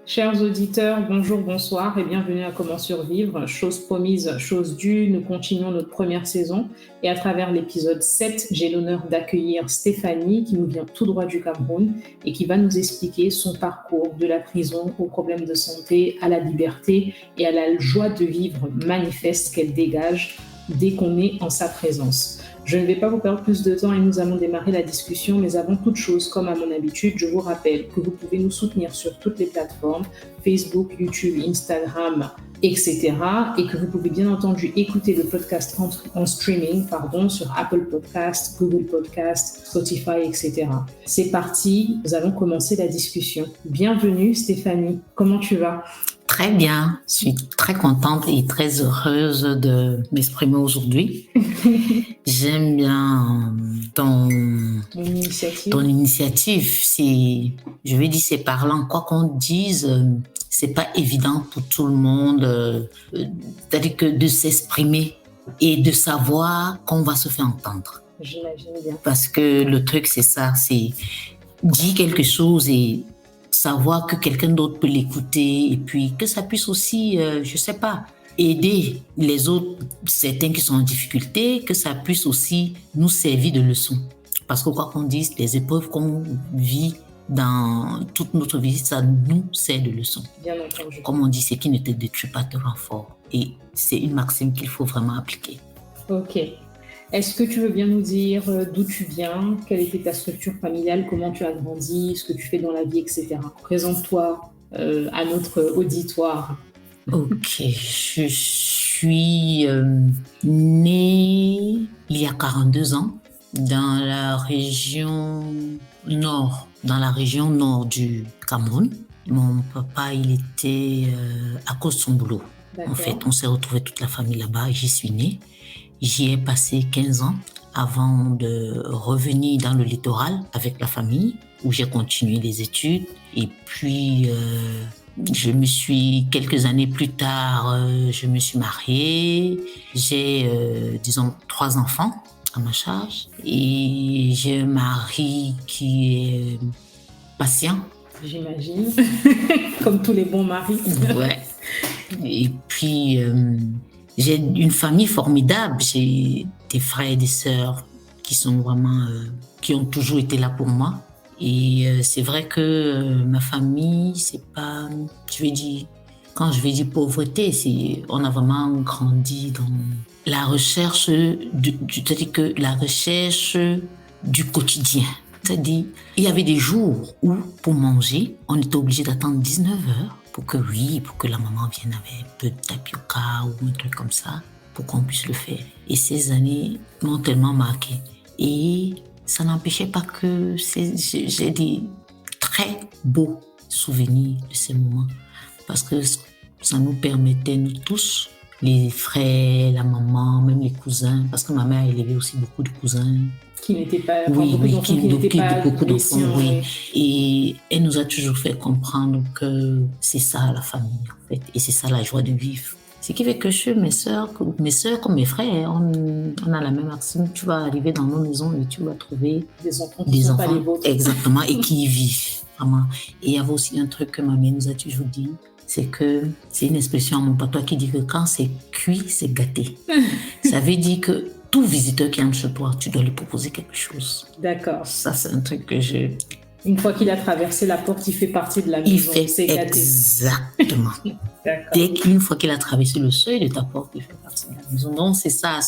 Chers auditeurs, bonjour, bonsoir et bienvenue à Comment survivre. Chose promise, chose due, nous continuons notre première saison et à travers l'épisode 7, j'ai l'honneur d'accueillir Stéphanie qui nous vient tout droit du Cameroun et qui va nous expliquer son parcours de la prison aux problèmes de santé, à la liberté et à la joie de vivre manifeste qu'elle dégage dès qu'on est en sa présence. Je ne vais pas vous perdre plus de temps et nous allons démarrer la discussion, mais avant toute chose, comme à mon habitude, je vous rappelle que vous pouvez nous soutenir sur toutes les plateformes, Facebook, YouTube, Instagram, etc. et que vous pouvez bien entendu écouter le podcast en streaming, sur Apple Podcast, Google Podcast, Spotify, etc. C'est parti, nous allons commencer la discussion. Bienvenue Stéphanie, comment tu vas ? Très bien, je suis très contente et très heureuse de m'exprimer aujourd'hui. J'aime bien ton initiative. Je vais dire, c'est parlant. Quoi qu'on dise, c'est pas évident pour tout le monde. C'est-à-dire que de s'exprimer et de savoir qu'on va se faire entendre. J'imagine bien. Parce que le truc, c'est ça, c'est dire quelque chose et savoir que quelqu'un d'autre peut l'écouter et puis que ça puisse aussi, aider les autres, certains qui sont en difficulté, que ça puisse aussi nous servir de leçon. Parce que quoi qu'on dise, les épreuves qu'on vit dans toute notre vie, ça nous sert de leçon. Bien entendu. Comme on dit, ce qui ne te détruit pas te rend fort. Et c'est une maxime qu'il faut vraiment appliquer. Ok. Est-ce que tu veux bien nous dire d'où tu viens, quelle était ta structure familiale, comment tu as grandi, ce que tu fais dans la vie, etc. Présente-toi à notre auditoire. Ok, je suis née il y a 42 ans dans la région nord du Cameroun. Mon papa, il était à cause de son boulot. D'accord. En fait, on s'est retrouvés toute la famille là-bas, j'y suis née. J'y ai passé 15 ans avant de revenir dans le littoral avec la famille où j'ai continué les études. Et puis, quelques années plus tard, je me suis mariée. J'ai, 3 enfants à ma charge. Et j'ai un mari qui est patient. J'imagine, comme tous les bons maris. Ouais. Et puis, j'ai une famille formidable. J'ai des frères et des sœurs qui sont vraiment, qui ont toujours été là pour moi. Et c'est vrai que ma famille, c'est pas, quand je vais dire pauvreté, on a vraiment grandi dans la recherche c'est-à-dire que la recherche du quotidien. C'est-à-dire, il y avait des jours où, pour manger, on était obligé d'attendre 19 heures pour que la maman vienne avec un peu de tapioca ou un truc comme ça, pour qu'on puisse le faire. Et ces années m'ont tellement marqué. Et ça n'empêchait pas que j'ai des très beaux souvenirs de ces moments. Parce que ça nous permettait, nous tous, les frères, la maman, même les cousins, parce que ma mère a élevé aussi beaucoup de cousins. Qui n'étaient pas... beaucoup d'enfants, oui. Et elle nous a toujours fait comprendre que c'est ça la famille, en fait. Et c'est ça la joie de vivre. Ce qui fait que mes sœurs comme mes frères, on a la même maxime. Tu vas arriver dans nos maisons et tu vas trouver des enfants qui ne sont pas les vôtres. Exactement, et qui y vivent, vraiment. Et il y avait aussi un truc que ma mère nous a toujours dit, c'est une expression à mon patois qui dit que quand c'est cuit, c'est gâté. Ça veut dire que tout visiteur qui entre chez toi, tu dois lui proposer quelque chose. D'accord. Ça, c'est un truc que Une fois qu'il a traversé la porte, il fait partie de la maison. C'est gâté. Exactement. Une fois qu'il a traversé le seuil de ta porte, il fait partie de la maison. Donc, c'est ça.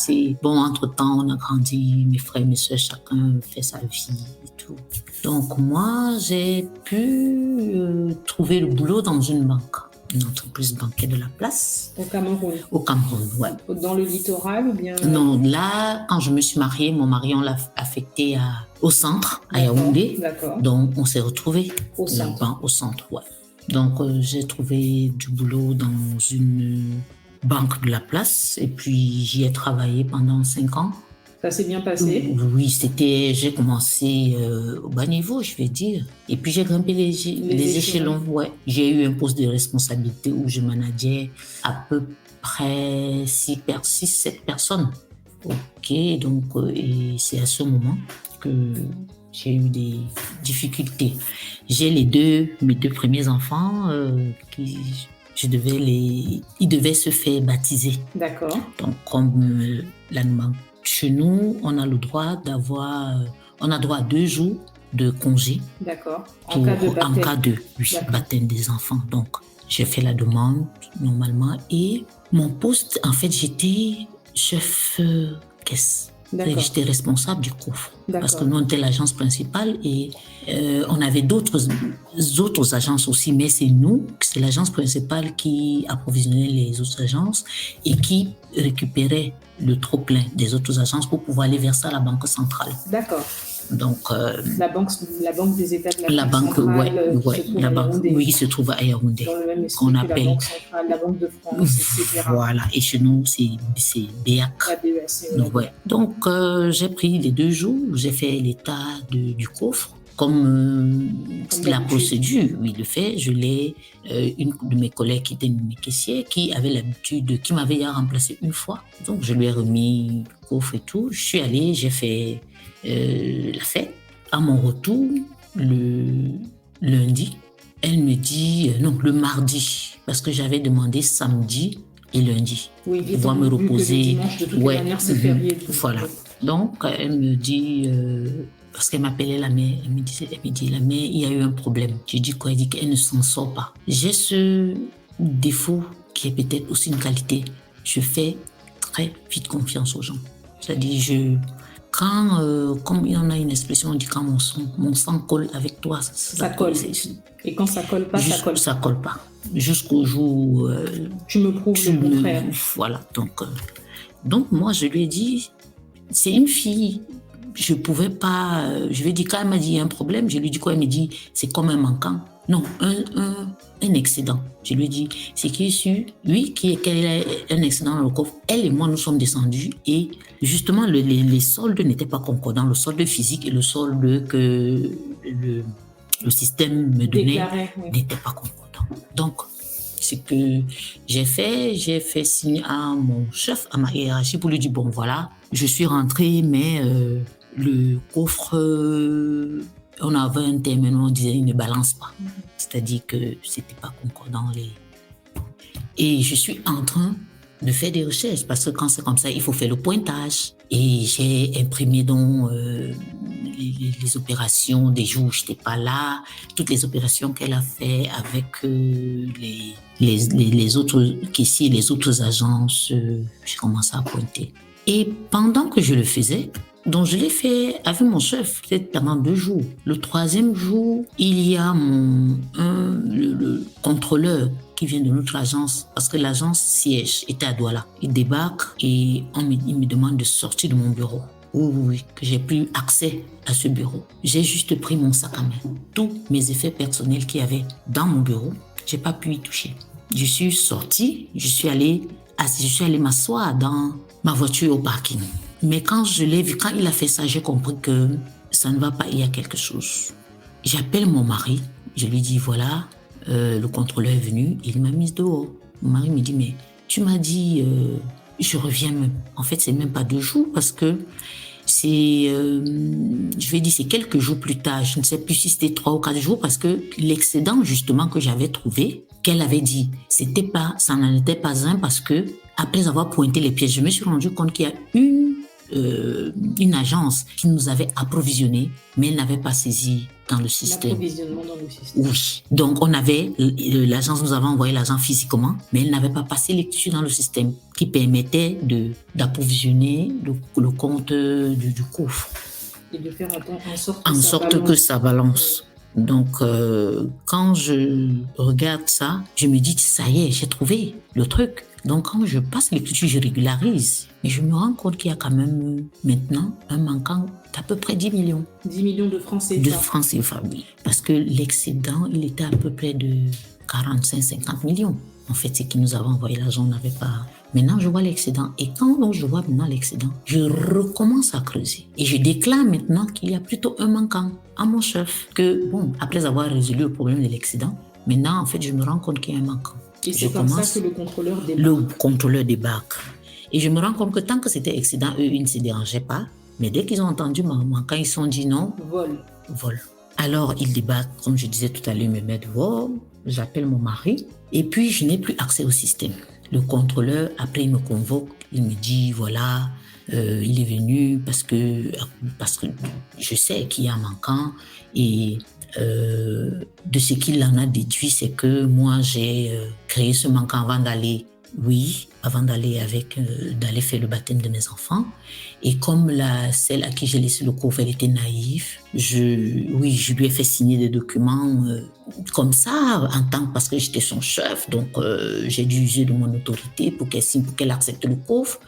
Entre-temps, on a grandi, mes frères, mes soeurs, chacun fait sa vie et tout. Donc, moi, j'ai pu trouver le boulot dans une banque. Une entreprise bancaire de la place. Au Cameroun? Au Cameroun, ouais. Dans le littoral ou bien? Non, là, quand je me suis mariée, mon mari, on l'a affecté au centre, à Yaoundé. D'accord. Donc, on s'est retrouvés au centre. Au centre, ouais. Donc, j'ai trouvé du boulot dans une banque de la place et puis j'y ai travaillé pendant 5 ans. Ça s'est bien passé? Oui, j'ai commencé au bas niveau, je vais dire. Et puis, j'ai grimpé les échelons. Ouais. J'ai eu un poste de responsabilité où je manageais à peu près 6-7 personnes. Ok, donc, et c'est à ce moment que j'ai eu des difficultés. J'ai mes deux premiers enfants ils devaient se faire baptiser. D'accord. Donc, comme la demande. Chez nous, on a droit à 2 jours de congé. D'accord. En cas de baptême des enfants. Donc, j'ai fait la demande normalement et mon poste, en fait, j'étais chef caisse. J'étais responsable du coffre. Parce que nous, on était l'agence principale et on avait d'autres agences aussi, mais c'est l'agence principale qui approvisionnait les autres agences et qui récupérait le trop-plein des autres agences pour pouvoir aller verser à la banque centrale. D'accord. Donc, la banque des États de la banque centrale, la banque, qui se trouve à Yaoundé. Dans le même esprit qu'on appelle la banque centrale, la banque de France, etc. Voilà, et chez nous, c'est BEAC. Donc, j'ai pris les 2 jours, j'ai fait l'état du coffre. Comme la procédure, le fait, je l'ai, une de mes collègues qui était une caissière, qui avait l'habitude, qui m'avait remplacé une fois. Donc, je lui ai remis le coffre et tout. Je suis allée, j'ai fait la fête. À mon retour, le lundi, elle me dit, non, le mardi, parce que j'avais demandé samedi et lundi pour pouvoir me reposer. Dimanche, de toute manière, c'est férié. Voilà. Donc, elle me dit, parce qu'elle m'appelait la mère, elle me dit, la mère, il y a eu un problème. Je dis quoi? Elle dit qu'elle ne s'en sort pas. J'ai ce défaut qui est peut-être aussi une qualité. Je fais très vite confiance aux gens. C'est-à-dire, comme il y en a une expression, on dit quand mon sang colle avec toi, ça colle. Et quand ça colle pas, ça colle. Ça colle pas. Jusqu'au jour où tu me prouves le contraire. Voilà. Donc moi, je lui ai dit, c'est une fille. Je pouvais pas. Je lui ai dit, quand elle m'a dit il y a un problème, je lui ai dit quoi? Elle me dit, c'est comme un manquant. Non, un excédent. Je lui ai dit, c'est qui est sûr, oui, qu'elle a un excédent dans le coffre. Elle et moi, nous sommes descendus et justement, les soldes n'étaient pas concordants. Le solde physique et le solde que le système me donnait n'étaient pas concordants. Donc, ce que j'ai fait signer à mon chef, à ma hiérarchie, pour lui dire, bon, voilà, je suis rentrée, mais le coffre... on avait un terme, on disait il ne balance pas. C'est-à-dire que c'était pas concordant. Et je suis en train de faire des recherches parce que quand c'est comme ça, il faut faire le pointage. Et j'ai imprimé donc les opérations des jours où je n'étais pas là, toutes les opérations qu'elle a fait avec les autres caissiers, les autres agences. J'ai commencé à pointer. Et pendant que je le faisais, donc je l'ai fait avec mon chef, peut-être pendant 2 jours. Le 3e jour, il y a le contrôleur qui vient de notre agence, parce que l'agence siège était à Douala. Il débarque et il me demande de sortir de mon bureau. Oui, que j'ai plus accès à ce bureau. J'ai juste pris mon sac à main. Tous mes effets personnels qu'il y avait dans mon bureau, j'ai pas pu y toucher. Je suis sortie, je suis allée m'asseoir dans ma voiture au parking. Mais quand je l'ai vu, quand il a fait ça, j'ai compris que ça ne va pas, il y a quelque chose. J'appelle mon mari, je lui dis voilà, le contrôleur est venu, il m'a mise dehors. Mon mari me dit mais tu m'as dit, je reviens même. En fait, c'est même pas 2 jours parce que c'est quelques jours plus tard, je ne sais plus si c'était 3 ou 4 jours parce que l'excédent justement que j'avais trouvé, qu'elle avait dit, ça n'en était pas un parce que après avoir pointé les pièces, je me suis rendu compte qu'il y a une agence qui nous avait approvisionné, mais elle n'avait pas saisi dans le système. L'approvisionnement dans le système. Oui. Donc, l'agence nous avait envoyé l'argent physiquement, mais elle n'avait pas passé l'écriture dans le système qui permettait d'approvisionner le compte du coffre. Et de faire en sorte que ça balance. Donc, quand je regarde ça, je me dis, ça y est, j'ai trouvé le truc. Donc, quand je passe l'écriture, je régularise. Mais je me rends compte qu'il y a quand même maintenant un manquant d'à peu près 10 millions. 10 millions de francs CFA. De francs CFA, oui. Parce que l'excédent, il était à peu près de 45-50 millions. En fait, c'est qu'ils nous avaient envoyé l'argent, on n'avait pas... Maintenant, je vois l'excédent. Et quand donc, je vois maintenant l'excédent, je recommence à creuser. Et je déclare maintenant qu'il y a plutôt un manquant à mon chef. Que, bon, après avoir résolu le problème de l'excédent, maintenant, en fait, je me rends compte qu'il y a un manquant. Et c'est comme ça que le contrôleur débarque. Le contrôleur débarque. Et je me rends compte que tant que c'était excédent, eux, ils ne se dérangeaient pas. Mais dès qu'ils ont entendu maman, quand ils se sont dit non, vol. Alors, ils débattent, comme je disais tout à l'heure, ils me mettent vol, j'appelle mon mari, et puis je n'ai plus accès au système. Le contrôleur, après, il me convoque, il me dit, voilà, il est venu parce que je sais qu'il y a un manquant, et de ce qu'il en a déduit, c'est que moi, j'ai créé ce manquant avant d'aller d'aller faire le baptême de mes enfants. Et comme celle à qui j'ai laissé le coffre, elle était naïve, je lui ai fait signer des documents comme ça, parce que j'étais son chef. Donc, j'ai dû user de mon autorité pour qu'elle signe, pour qu'elle accepte le coffre,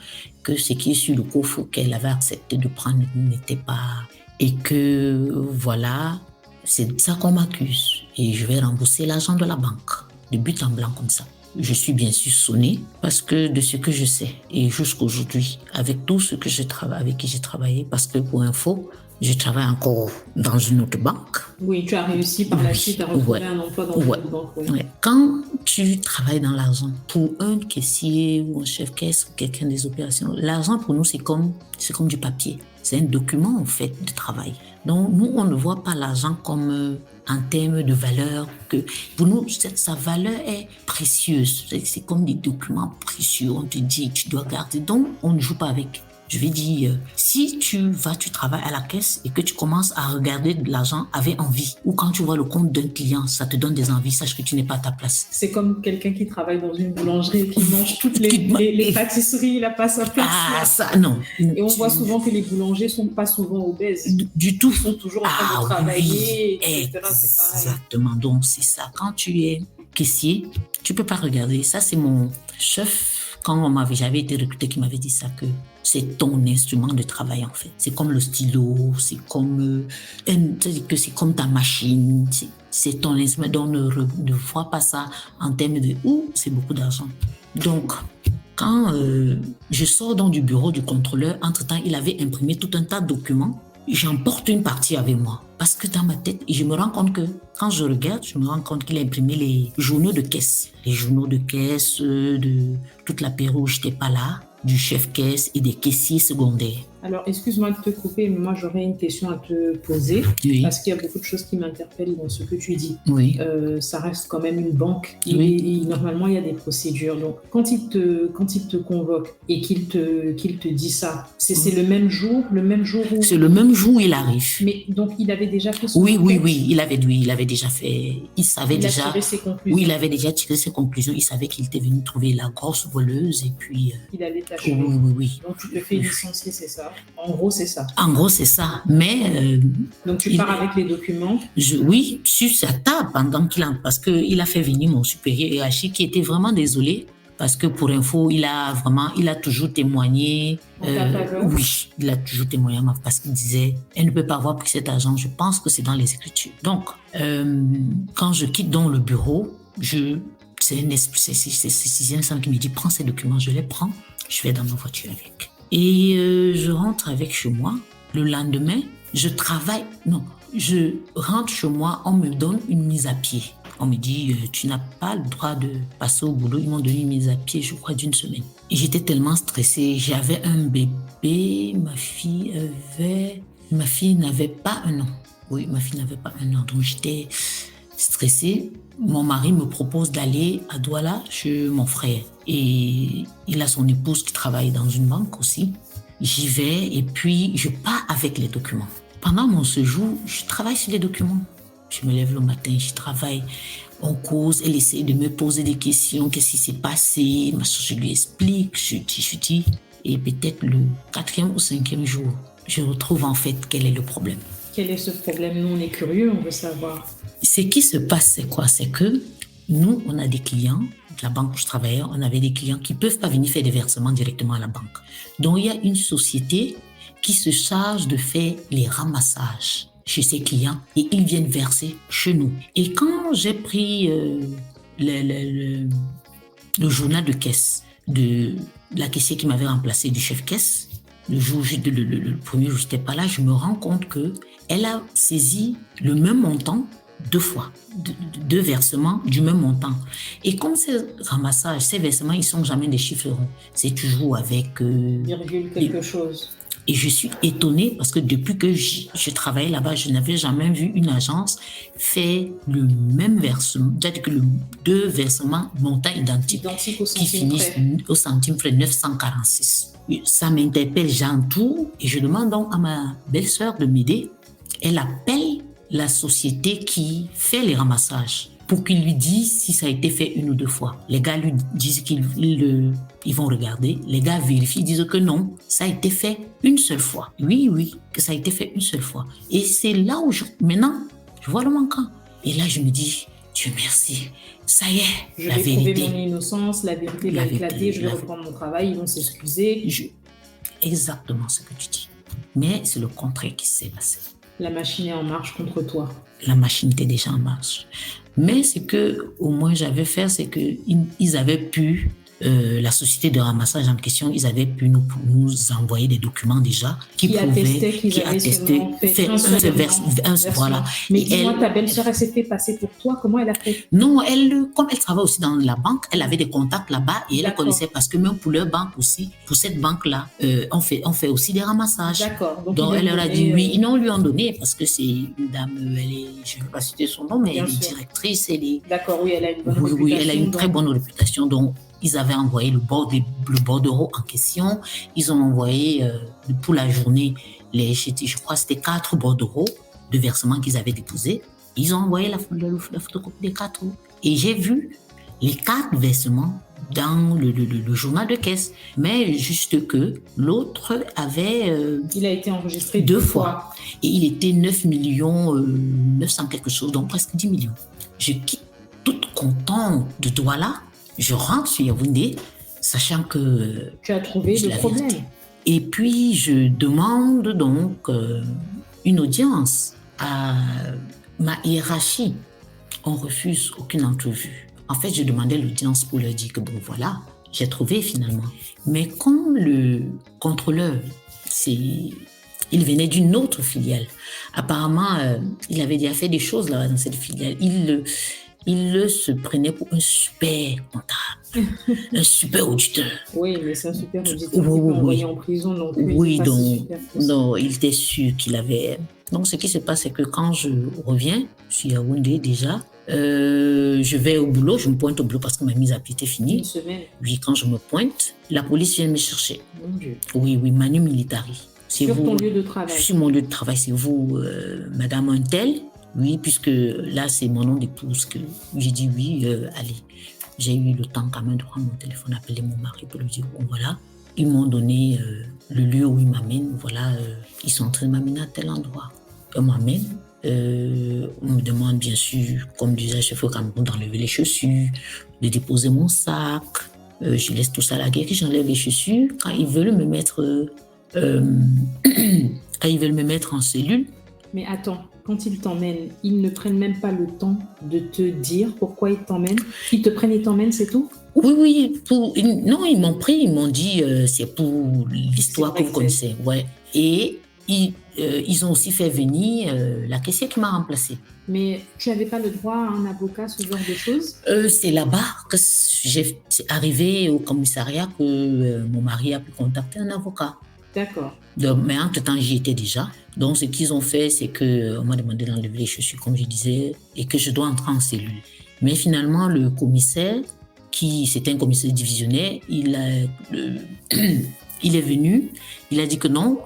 que ce qui est sur le coffre qu'elle avait accepté de prendre n'était pas... Et que, voilà, c'est ça qu'on m'accuse. Et je vais rembourser l'argent de la banque, de but en blanc comme ça. Je suis bien sûr sonnée parce que de ce que je sais et jusqu'aujourd'hui, avec tout ce que avec qui j'ai travaillé, parce que pour info, je travaille encore dans une autre banque. Oui, tu as réussi par la suite à retrouver un emploi dans une autre banque. Oui. Ouais. Quand tu travailles dans l'argent, pour un caissier ou un chef caisse ou quelqu'un des opérations, l'argent pour nous c'est comme du papier. C'est un document en fait de travail. Donc nous on ne voit pas l'argent comme en termes de valeur, que pour nous, sa valeur est précieuse. C'est comme des documents précieux. On te dit, tu dois garder. Donc, on ne joue pas avec. Je vais dire, si tu travailles à la caisse et que tu commences à regarder de l'argent avec envie, ou quand tu vois le compte d'un client, ça te donne des envies, sache que tu n'es pas à ta place. C'est comme quelqu'un qui travaille dans une boulangerie et qui mange toutes les pâtisseries, il n'a pas sa place. Ah, ça, non. Et on voit souvent que les boulangers ne sont pas souvent obèses. Du tout. Ils sont toujours en train de travailler, etc. Exactement. Donc, c'est ça. Quand tu es caissier, tu ne peux pas regarder. Ça, c'est mon chef. Quand j'avais été recrutée, qui m'avait dit ça, que c'est ton instrument de travail en fait. C'est comme le stylo, c'est comme ta machine, c'est ton instrument. Donc ne vois pas ça en termes de c'est beaucoup d'argent. Donc quand je sors donc du bureau du contrôleur, entre-temps il avait imprimé tout un tas de documents. J'emporte une partie avec moi parce que dans ma tête, je me rends compte que quand je regarde, je me rends compte qu'il a imprimé les journaux de caisse. Les journaux de caisse de toute la période où je n'étais pas là, du chef caisse et des caissiers secondaires. Alors, excuse-moi de te couper, mais moi, j'aurais une question à te poser, parce qu'il y a beaucoup de choses qui m'interpellent dans ce que tu dis. Oui. Ça reste quand même une banque. Oui. Et normalement, il y a des procédures. Donc, quand il te convoque et qu'il te dit ça, c'est le même jour où... C'est le même jour où il arrive. Mais donc, il avait déjà fait son Oui, il avait déjà fait... Il savait déjà... Il a tiré ses conclusions. Oui, il avait déjà tiré ses conclusions. Il savait qu'il était venu trouver la grosse voleuse et puis... Il allait t'achever. Oui. Donc, tu te fais licencier, c'est ça? En gros, c'est ça. En gros, c'est ça. Mais... donc, tu pars avec les documents? Oui, sur sa table pendant parce qu'il a fait venir mon supérieur hiérarchique qui était vraiment désolé. Parce que pour info, il a toujours témoigné. Oui, il a toujours témoigné parce qu'il disait, elle ne peut pas avoir pris cet argent. Je pense que c'est dans les écritures. Donc, quand je quitte donc le bureau, c'est sixième sens qui me dit, prends ces documents, je les prends, je vais dans ma voiture avec. Et je rentre avec chez moi. Le lendemain, je rentre chez moi, on me donne une mise à pied. On me dit, tu n'as pas le droit de passer au boulot. Ils m'ont donné une mise à pied, je crois, d'une semaine. Et j'étais tellement stressée. J'avais un bébé, ma fille n'avait pas un an. Oui, ma fille n'avait pas un an. Donc j'étais stressée. Mon mari me propose d'aller à Douala chez mon frère. Et il a son épouse qui travaille dans une banque aussi. J'y vais et puis je pars avec les documents. Pendant mon séjour, je travaille sur les documents. Je me lève le matin, je travaille, on cause, elle essaie de me poser des questions, qu'est-ce qui s'est passé, je lui explique, je dis. Et peut-être le 4e ou 5e jour, je retrouve en fait quel est le problème. Quel est ce problème? Nous, on est curieux, on veut savoir. Ce qui se passe, c'est quoi? C'est que nous, on a des clients, la banque où je travaillais, on avait des clients qui ne peuvent pas venir faire des versements directement à la banque. Donc, il y a une société qui se charge de faire les ramassages chez ses clients et ils viennent verser chez nous. Et quand j'ai pris le journal de caisse de la caissière qui m'avait remplacé du chef caisse, le premier jour où je n'étais pas là, je me rends compte qu'elle a saisi le même montant 2 fois, deux versements du même montant. Et comme ces ramassages, ces versements, ils ne sont jamais des chiffres ronds. C'est toujours avec... virgule quelque chose. Et je suis étonnée parce que depuis que je travaillais là-bas, je n'avais jamais vu une agence faire le même versement, c'est-à-dire que deux versements montant identiques qui finissent au centime près 946. Ça m'interpelle, j'entoure et je demande donc à ma belle-sœur de m'aider. Elle appelle la société qui fait les ramassages pour qu'il lui dise si ça a été fait une ou deux fois. Les gars lui disent qu'ils vont regarder. Les gars vérifient, disent que non, ça a été fait une seule fois. Oui, que ça a été fait une seule fois. Et c'est là où maintenant, je vois le manquant. Et là, je me dis, Dieu merci, ça y est, la vérité. Je vais prouver mon innocence, la vérité va éclater, je vais reprendre mon travail, ils vont s'excuser. Exactement ce que tu dis. Mais c'est le contraire qui s'est passé. La machine est en marche contre toi. La machine était déjà en marche. Mais ce que au moins j'avais fait, c'est qu'ils avaient pu, la société de ramassage en question, ils avaient pu nous envoyer des documents déjà qui prouvaient qu'ils avaient fait un seul voilà. Mais dis-moi, ta belle-sœur, elle s'est fait passer pour toi. Comment elle a fait? Non, comme elle travaille aussi dans la banque, elle avait des contacts là-bas et elle les connaissait parce que même pour leur banque aussi, pour cette banque-là, on fait aussi des ramassages. D'accord. Donc elle leur a dit oui. Ils lui ont donné parce que c'est une dame, je ne vais pas citer son nom, mais elle est directrice. D'accord, oui, elle a une bonne réputation. Oui, elle a une très bonne réputation. Donc, ils avaient envoyé le bordereau en question. Ils ont envoyé pour la journée, je crois que c'était 4 bordereaux de versement qu'ils avaient déposés. Ils ont envoyé la photocopie des 4. Et j'ai vu les 4 versements dans le journal de caisse. Mais juste que l'autre avait... il a été enregistré 2 fois. Et il était 9 millions, 900 quelque chose, donc presque 10 millions. Je quitte toute contente de Douala. Je rentre sur Yaoundé, sachant que... Tu as trouvé le problème. Et puis, je demande donc une audience à ma hiérarchie. On refuse aucune entrevue. En fait, je demandais l'audience pour leur dire que bon, voilà, j'ai trouvé finalement. Mais comme le contrôleur, il venait d'une autre filiale. Apparemment, il avait déjà fait des choses là dans cette filiale. Il se prenait pour un super comptable, un super auditeur. Oui, mais c'est un super auditeur qui peut envoyer en prison. Donc oui, il était sûr qu'il avait... Donc, ce qui se passe, c'est que quand je reviens, je suis à Yaoundé déjà, je vais au boulot, je me pointe au boulot parce que ma mise à pied était finie. Une semaine. Oui, quand je me pointe, la police vient me chercher. Mon Dieu. Oui, Manu Militari. Sur ton lieu de travail. Sur mon lieu de travail, c'est vous, Madame Untel. Oui, puisque là, c'est mon nom d'épouse que j'ai dit oui, allez. J'ai eu le temps quand même de prendre mon téléphone, appeler mon mari pour lui dire, bon voilà, ils m'ont donné le lieu où ils m'amènent, voilà, ils sont en train de m'amener à tel endroit. On m'amène, on me demande bien sûr, comme disait je fais au Cameroun, d'enlever les chaussures, de déposer mon sac, je laisse tout ça à la guerre, j'enlève les chaussures. Quand ils veulent me mettre en cellule. Mais attends, quand ils t'emmènent, ils ne prennent même pas le temps de te dire pourquoi ils t'emmènent. Ils te prennent et t'emmènent, c'est tout? Oui. Non, ils m'ont pris, ils m'ont dit c'est pour l'histoire que vous connaissez. Ouais. Et ils ont aussi fait venir la caissière qui m'a remplacée. Mais tu n'avais pas le droit à un avocat, ce genre de choses? C'est là-bas que c'est arrivé au commissariat que mon mari a pu contacter un avocat. D'accord. Mais entre-temps, j'y étais déjà. Donc, ce qu'ils ont fait, c'est qu'on m'a demandé d'enlever les chaussures, comme je disais, et que je dois entrer en cellule. Mais finalement, le commissaire, c'était un commissaire divisionnaire, il est venu, il a dit que non,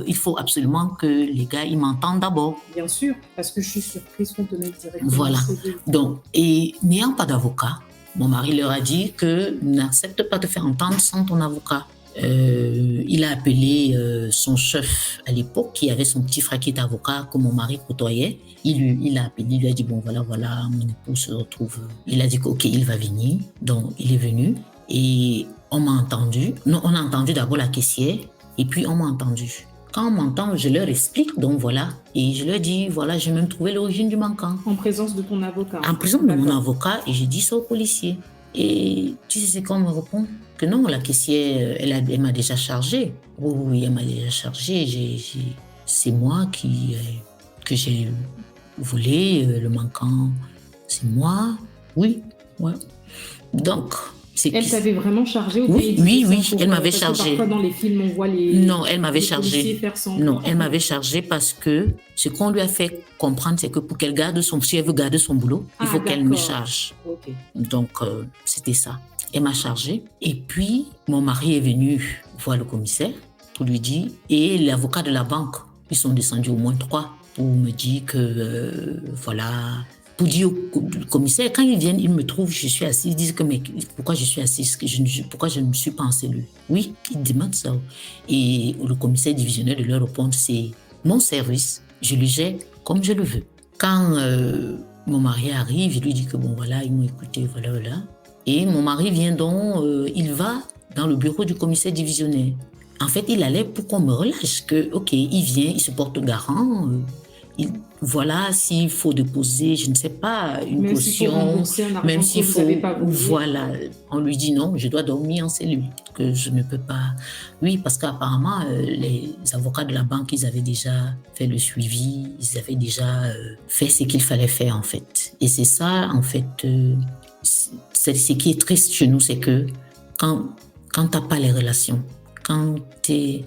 il faut absolument que les gars, ils m'entendent d'abord. Bien sûr, parce que je suis surprise qu'on te mette directement. Voilà. Donc, et n'ayant pas d'avocat, mon mari leur a dit que n'accepte pas de faire entendre sans ton avocat. Il a appelé son chef à l'époque, qui avait son petit frère qui était avocat, que mon mari côtoyait. Il a appelé, il lui a dit bon voilà, mon époux se retrouve. Il a dit ok, il va venir. Donc il est venu et on m'a entendu. Non, on a entendu d'abord la caissière et puis on m'a entendu. Quand on m'entend, je leur explique, donc voilà, et je leur dis voilà, j'ai même trouvé l'origine du manquant. En présence de ton avocat. En présence de mon avocat, et j'ai dit ça au policier. Et tu sais qu'on me répond que non, la caissière, elle m'a déjà chargé. Oui, elle m'a déjà chargé. C'est moi que j'ai volé le manquant. C'est moi. Oui, ouais. Donc, Elle t'avait vraiment chargé ou Oui, elle m'avait chargé. Parfois dans les films, on voit les... Non, elle m'avait chargé. Non, elle m'avait chargé parce que ce qu'on lui a fait comprendre, c'est que pour qu'elle garde si elle veut garder son boulot, il faut qu'elle me charge. Okay. Donc, c'était ça. Elle m'a chargé. Et puis, mon mari est venu voir le commissaire pour lui dire, et l'avocat de la banque, ils sont descendus au moins 3 pour me dire que, pour dire au commissaire, quand ils viennent, ils me trouvent, je suis assise, ils disent que mais pourquoi je suis assise, pourquoi je ne suis pas en cellule. Oui, ils demandent ça. Et le commissaire divisionnaire de leur répondre, c'est mon service, je le gère comme je le veux. Quand mon mari arrive, il lui dit que bon voilà, ils m'ont écouté, voilà. Et mon mari vient donc, il va dans le bureau du commissaire divisionnaire. En fait, il allait pour qu'on me relâche, que ok, il vient, il se porte garant. Voilà, s'il faut déposer, je ne sais pas, une caution, même s'il faut, voilà, on lui dit non, je dois dormir en cellule, que je ne peux pas. Oui, parce qu'apparemment, les avocats de la banque, ils avaient déjà fait le suivi, ils avaient déjà fait ce qu'il fallait faire, en fait. Et c'est ça, en fait, c'est ce qui est triste chez nous, c'est que quand tu n'as pas les relations, quand tu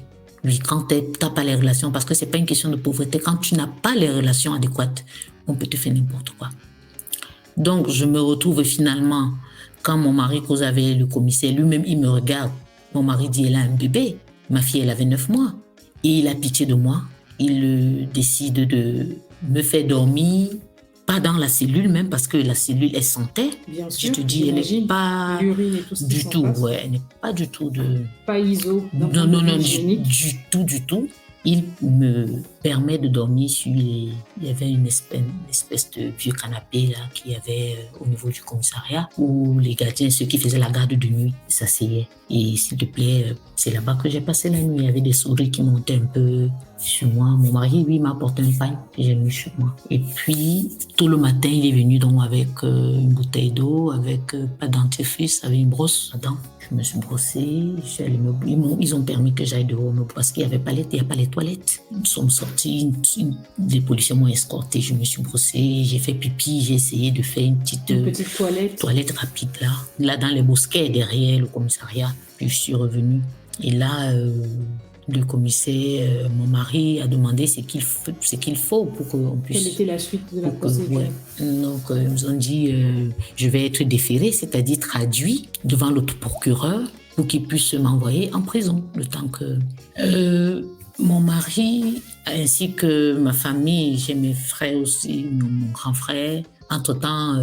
n'as pas les relations, parce que ce n'est pas une question de pauvreté, quand tu n'as pas les relations adéquates, on peut te faire n'importe quoi. Donc, je me retrouve finalement, quand mon mari cause avec le commissaire, lui-même, il me regarde. Mon mari dit, elle a un bébé. Ma fille, elle avait 9 mois. Et il a pitié de moi. Il décide de me faire dormir, pas dans la cellule même, parce que la cellule, elle sentait. Bien sûr, je te dis, elle n'est pas du tout, elle n'est pas du tout de... Pas ISO. Non, du tout. Il me permet de dormir sur il y avait une espèce de vieux canapé là qu'il y avait au niveau du commissariat où les gardiens, ceux qui faisaient la garde de nuit, s'asseyaient. Et s'il te plaît, c'est là-bas que j'ai passé la nuit. Il y avait des souris qui montaient un peu sur moi. Mon mari, lui, m'a apporté un pain que j'ai mis sur moi. Et puis, tout le matin, il est venu donc avec une bouteille d'eau, avec pas de dentifrice, avec une brosse à dents. Je me suis brossée, ils ont permis que j'aille dehors parce qu'il n'y avait pas il n'y a pas les toilettes. Nous sommes sortis, les policiers m'ont escorté, je me suis brossée, j'ai fait pipi, j'ai essayé de faire une petite toilette rapide là dans les bosquets derrière le commissariat. Puis je suis revenue et là, le commissaire, mon mari, a demandé ce qu'il faut pour qu'on puisse... Quelle était la suite de la procédure? Donc, ils nous ont dit, je vais être déféré, c'est-à-dire traduit devant l'autre procureur pour qu'il puisse m'envoyer en prison, le temps que... mon mari, ainsi que ma famille, j'ai mes frères aussi, mon grand frère. Entre-temps,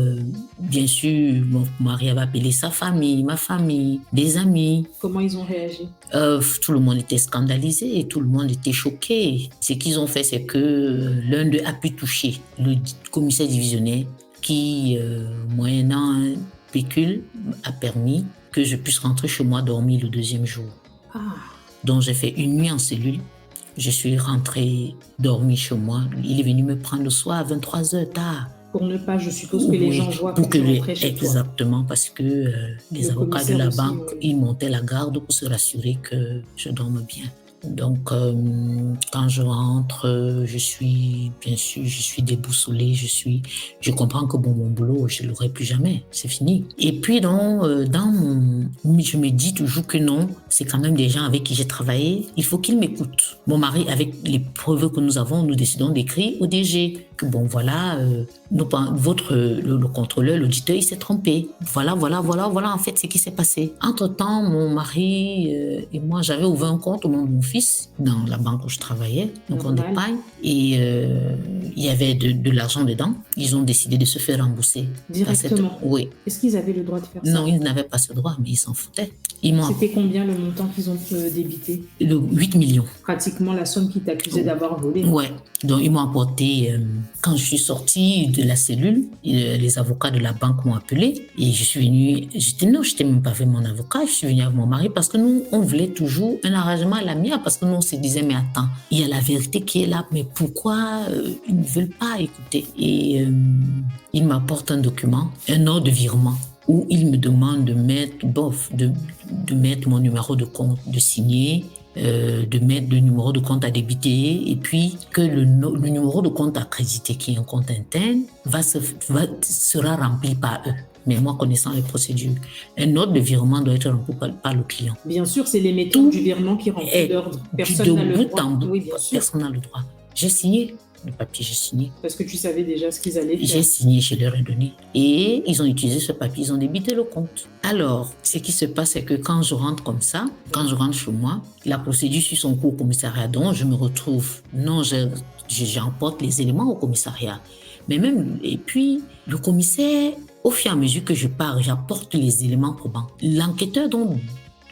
bien sûr, mon mari avait appelé sa famille, ma famille, des amis. Comment ils ont réagi? Tout le monde était scandalisé, tout le monde était choqué. Ce qu'ils ont fait, c'est que l'un d'eux a pu toucher le commissaire divisionnaire qui, moyennant un pécule, a permis que je puisse rentrer chez moi dormir le deuxième jour. Donc j'ai fait une nuit en cellule. Je suis rentrée dormir chez moi. Il est venu me prendre le soir à 23h tard. Pour ne pas, je suppose, que les gens voient que tu rentrais chez toi. Exactement, parce que les avocats de la banque, ils montaient la garde pour se rassurer que je dorme bien. Donc, quand je rentre, je suis déboussolée, je comprends que mon boulot, je ne l'aurai plus jamais, c'est fini. Et puis, je me dis toujours que non, c'est quand même des gens avec qui j'ai travaillé, il faut qu'ils m'écoutent. Mon mari, avec les preuves que nous avons, nous décidons d'écrire au DG que bon, voilà, le contrôleur, l'auditeur, il s'est trompé. Voilà, en fait, ce qui s'est passé. Entre-temps, mon mari et moi, j'avais ouvert un compte au nom de mon fils dans la banque où je travaillais, donc on d'épargne, et il y avait de l'argent dedans. Ils ont décidé de se faire rembourser. Directement? Oui. Est-ce qu'ils avaient le droit de faire ça? Non, ils n'avaient pas ce droit, mais ils s'en foutaient. C'était combien le montant qu'ils ont débité? 8 millions. Pratiquement la somme qu'ils t'accusaient d'avoir volé. Ouais. Donc, ils m'ont apporté... quand je suis sortie de la cellule, les avocats de la banque m'ont appelé et je suis venue... je n'étais même pas avec mon avocat, je suis venue avec mon mari parce que nous, on voulait toujours un arrangement à l'amiable parce que nous, on se disait, mais attends, il y a la vérité qui est là, mais pourquoi ils ne veulent pas écouter? Et ils m'apportent un document, un ordre de virement, où ils me demandent de mettre mon numéro de compte, de signer, de mettre le numéro de compte à débiter et puis que le numéro de compte à créditer, qui est un compte interne, sera rempli par eux. Mais moi, connaissant les procédures, un ordre de virement doit être rempli par le client. Bien sûr, c'est l'émetteur du virement qui remplit l'ordre. Personne n'a le droit. Oui, bien sûr. Personne n'a le droit. J'ai signé le papier, j'ai signé. Parce que tu savais déjà ce qu'ils allaient faire. J'ai signé, je leur ai donné. Et ils ont utilisé ce papier, ils ont débité le compte. Alors, ce qui se passe, c'est que quand je rentre comme ça, quand je rentre chez moi, la procédure suit son cours au commissariat. Donc, je me retrouve, j'emporte les éléments au commissariat. Mais même, et puis, le commissaire, au fur et à mesure que je pars, j'apporte les éléments probants. L'enquêteur, donc,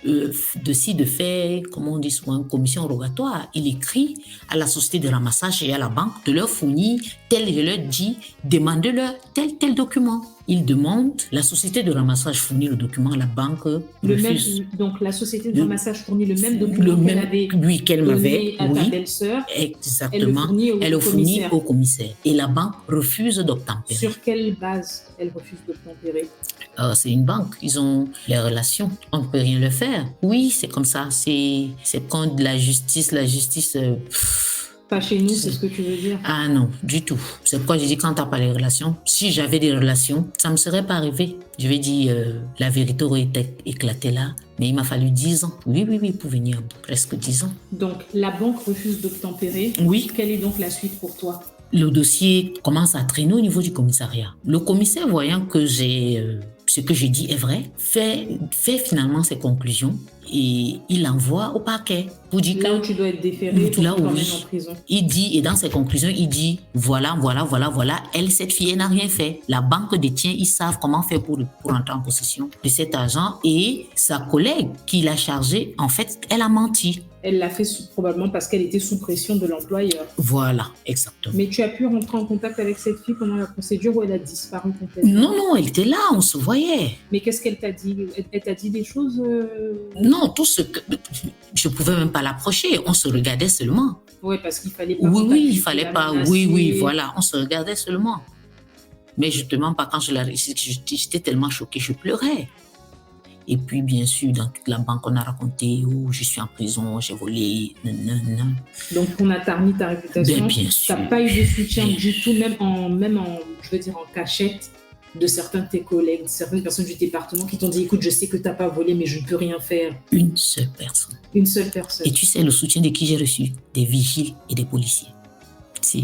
de faire, comme on dit souvent, une commission rogatoire, il écrit à la société de ramassage et à la banque de leur fournir je leur dis, demandez-leur tel document. Il demande, la société de ramassage fournit le document, la banque refuse. Donc la société de ramassage fournit le même document qu'elle m'avait à ta belle-sœur. Exactement. Elle le fournit au commissaire. Et la banque refuse d'obtempérer. Sur quelle base elle refuse d'obtempérer? C'est une banque, ils ont les relations, on ne peut rien le faire. Oui, c'est comme ça, c'est quand la justice... Pas chez nous, c'est ce que tu veux dire? Ah non, du tout. C'est pourquoi j'ai dit quand t'as pas les relations. Si j'avais des relations, ça me serait pas arrivé. Je vais dire, la vérité aurait été éclatée là. Mais il m'a fallu 10 ans. Oui, pour venir, presque 10 ans. Donc, la banque refuse d'obtempérer. Oui. Quelle est donc la suite pour toi? Le dossier commence à traîner au niveau du commissariat. Le commissaire, voyant que ce que je dis est vrai, fait finalement ses conclusions et il l'envoie au parquet pour dire là où tu dois être déféré pour t'emmèner en prison. Il dit, et dans ses conclusions, il dit voilà, cette fille n'a rien fait. La banque détient, ils savent comment faire pour entrer en possession de cet argent et sa collègue qui l'a chargée, en fait, elle a menti. Elle l'a fait probablement parce qu'elle était sous pression de l'employeur. Voilà, exactement. Mais tu as pu rentrer en contact avec cette fille pendant la procédure ou elle a disparu complètement? Non, elle était là, on se voyait. Mais qu'est-ce qu'elle t'a dit? Elle t'a dit des choses Non, tout ce que... Je ne pouvais même pas l'approcher, on se regardait seulement. Oui, parce qu'il fallait pas... Oui, il fallait pas... Oui, voilà, on se regardait seulement. Mais je ne te mens pas, quand je l'ai réussi, j'étais tellement choquée, je pleurais. Et puis, bien sûr, dans toute la banque, on a raconté « je suis en prison, j'ai volé, nanana ». Donc, on a tarni ta réputation. Bien sûr. Tu n'as pas eu de soutien du tout, même en cachette, de certains de tes collègues, de certaines personnes du département qui t'ont dit « Écoute, je sais que tu n'as pas volé, mais je ne peux rien faire ». Une seule personne. Une seule personne. Et tu sais, le soutien de qui j'ai reçu? Des vigiles et des policiers. C'est...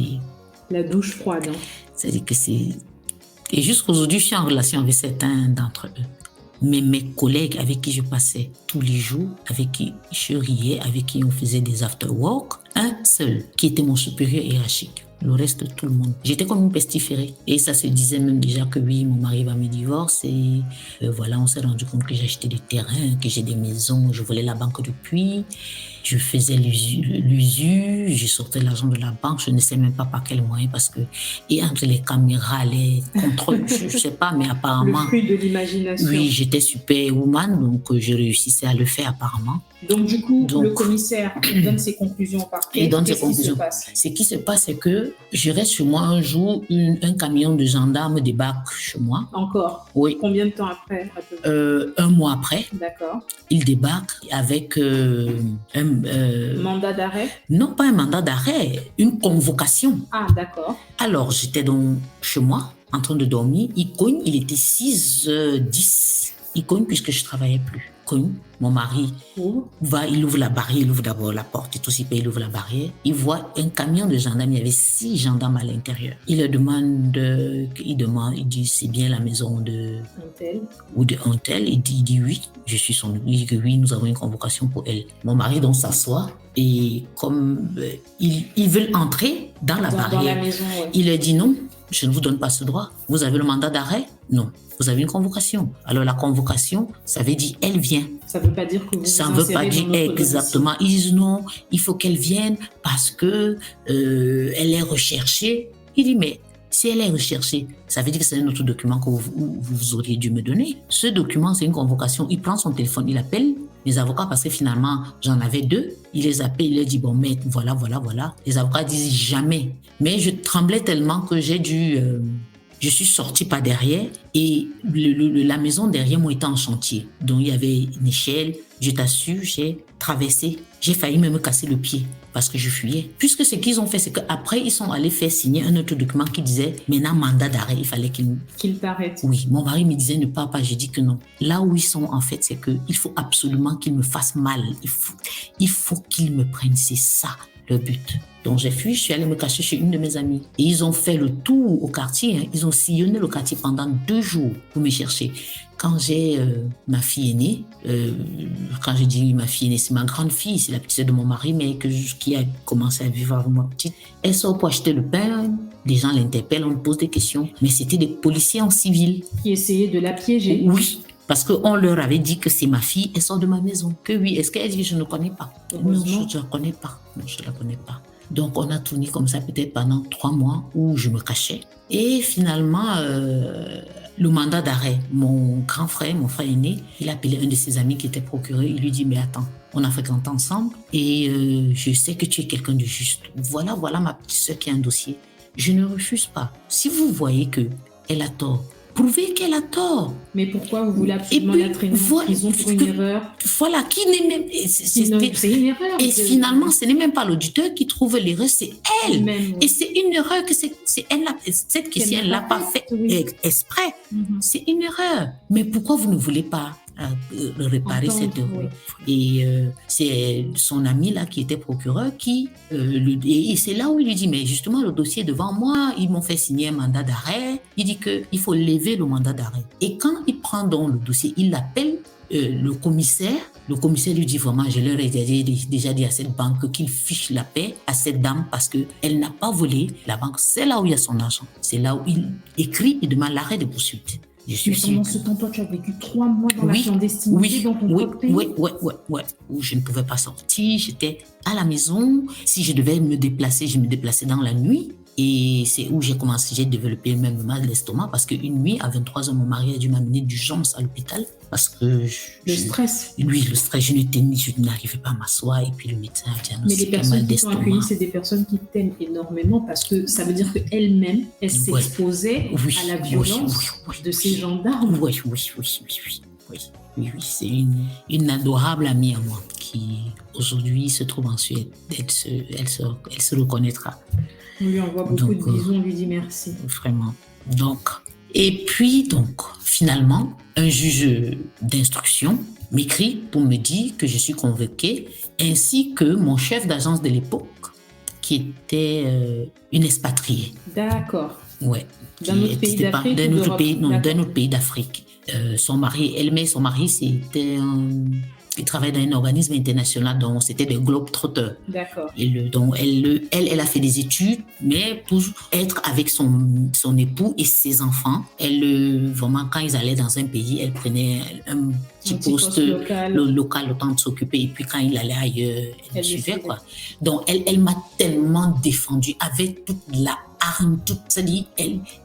La douche froide. Hein. C'est-à-dire que c'est... Et jusqu'aujourd'hui, je suis en relation avec certains d'entre eux. Mais mes collègues avec qui je passais tous les jours, avec qui je riais, avec qui on faisait des after-work, un seul qui était mon supérieur hiérarchique. Le reste, tout le monde. J'étais comme une pestiférée. Et ça se disait même déjà que oui, mon mari va me divorcer. Voilà, on s'est rendu compte que j'ai acheté des terrains, que j'ai des maisons, je volais la banque depuis. Je faisais l'usure, je sortais l'argent de la banque, je ne sais même pas par quel moyen parce que, et entre les caméras, les contrôles, je ne sais pas, mais apparemment. Le fruit de l'imagination. Oui, j'étais superwoman, donc je réussissais à le faire apparemment. Donc du coup, le commissaire donne ses conclusions au parquet. Il donne ses conclusions. Ce qui se passe, c'est que je reste chez moi un jour, un camion de gendarmes débarque chez moi. Encore? Oui. Combien de temps après? Un mois après. D'accord. Il débarque avec mandat d'arrêt? Non, pas un mandat d'arrêt, une convocation. Ah, d'accord. Alors, j'étais donc chez moi, en train de dormir. Il cogne, il était 6h10. Il cogne puisque je ne travaillais plus. Cogne, mon mari il ouvre la barrière, il ouvre d'abord la porte et tout, il ouvre la barrière. Il voit un camion de gendarmes, il y avait 6 gendarmes à l'intérieur. Il leur demande, il dit c'est bien la maison de Antel. Ou de Antel. Il dit oui, je suis son. Il dit que oui, nous avons une convocation pour elle. Mon mari donc s'assoit et comme ils veulent entrer dans la barrière, dans la maison, ouais. Il leur dit non, je ne vous donne pas ce droit. Vous avez le mandat d'arrêt? Non. Vous avez une convocation. Alors la convocation, ça veut dire elle vient. Ça ne veut pas dire que vous ça ne veut pas dire exactement. Ils disent non, il faut qu'elle vienne parce que elle est recherchée. Il dit mais si elle est recherchée, ça veut dire que c'est un autre document que vous auriez dû me donner. Ce document, c'est une convocation. Il prend son téléphone, il appelle les avocats parce que finalement, j'en avais 2. Il les appelle, il leur dit bon, mais voilà. Les avocats disent jamais. Mais je tremblais tellement que j'ai dû Je suis sortie par derrière et la maison derrière moi était en chantier. Donc, il y avait une échelle. Je t'assure, j'ai traversé. J'ai failli même me casser le pied parce que je fuyais. Puisque ce qu'ils ont fait, c'est qu'après, ils sont allés faire signer un autre document qui disait maintenant mandat d'arrêt. Il fallait qu'ils t'arrêtent. Oui, mon mari me disait ne pars pas. J'ai dit que non. Là où ils sont, en fait, c'est qu'il faut absolument qu'ils me fassent mal. Il faut qu'ils me prennent. C'est ça le but. Donc j'ai fui, je suis allée me cacher chez une de mes amies. Et ils ont fait le tour au quartier. Hein. Ils ont sillonné le quartier pendant 2 jours pour me chercher. Quand j'ai ma fille aînée, quand je dis ma fille aînée, c'est ma grande fille, c'est la petite de mon mari, mais qui a commencé à vivre avec moi petite. Elle sort pour acheter le pain. Les gens l'interpellent, on lui pose des questions. Mais c'était des policiers en civil. Qui essayaient de la piéger. Oui. Parce qu'on leur avait dit que c'est ma fille, elle sort de ma maison. Que oui, est-ce qu'elle dit je ne connais pas? Non, je ne la connais pas. Non, je ne la connais pas. Donc, on a tourné comme ça peut-être pendant 3 mois où je me cachais. Et finalement, le mandat d'arrêt, mon grand frère, mon frère aîné, il a appelé un de ses amis qui était procureur. Il lui dit, mais attends, on a fréquenté ensemble et je sais que tu es quelqu'un de juste. Voilà ma petite soeur qui a un dossier. Je ne refuse pas. Si vous voyez qu'elle a tort, prouvez qu'elle a tort. Mais pourquoi vous voulez absolument la traîner en prison pour une erreur? Voilà, qui n'est même... C'est une erreur. Et finalement, ce n'est même pas l'auditeur qui trouve l'erreur, c'est elle. Même, oui. Et c'est une erreur que cette question, elle ne l'a pas fait exprès. C'est une erreur. Mais pourquoi vous ne voulez pas réparer cette erreur? Et c'est son ami là qui était procureur et c'est là où il lui dit, mais justement le dossier est devant moi, ils m'ont fait signer un mandat d'arrêt, il dit qu'il faut lever le mandat d'arrêt. Et quand il prend donc le dossier, il appelle le commissaire lui dit vraiment, je leur ai déjà dit à cette banque qu'il fiche la paix à cette dame parce qu'elle n'a pas volé la banque, c'est là où il y a son argent, c'est là où il écrit, il demande l'arrêt de poursuite. Mais pendant ce temps, toi, tu as vécu 3 mois dans la clandestinité, dans ton propre pays. Oui. Où je ne pouvais pas sortir, j'étais à la maison. Si je devais me déplacer, je me déplaçais dans la nuit. Et c'est où j'ai développé même le mal de l'estomac parce qu'une nuit, à 23h, mon mari a dû m'amener d'urgence à l'hôpital parce que... Le stress. Oui, le stress, je n'arrivais pas à m'asseoir et puis le médecin a diagnostiqué. Mais les personnes qui t'ont accueilli, c'est des personnes qui t'aiment énormément parce que ça veut dire qu'elles-mêmes, elles s'exposaient à la violence de ces gendarmes. Oui. C'est une adorable amie à moi qui aujourd'hui se trouve en Suède. Elle se reconnaîtra. On lui envoie beaucoup de bisous, on lui dit merci. Vraiment. Et puis, finalement, un juge d'instruction m'écrit pour me dire que je suis convoquée, ainsi que mon chef d'agence de l'époque, qui était une expatriée. D'accord. Ouais. D'un autre pays d'Afrique? D'un autre pays d'Afrique. Son mari, c'était il travaillait dans un organisme international, donc c'était des globetrotters. D'accord. Et donc elle a fait des études, mais pour être avec son époux et ses enfants, vraiment quand ils allaient dans un pays, elle prenait un petit poste local, le temps de s'occuper, et puis quand il allait ailleurs, elle suivait quoi. Donc elle m'a tellement défendue avec toute la hargne,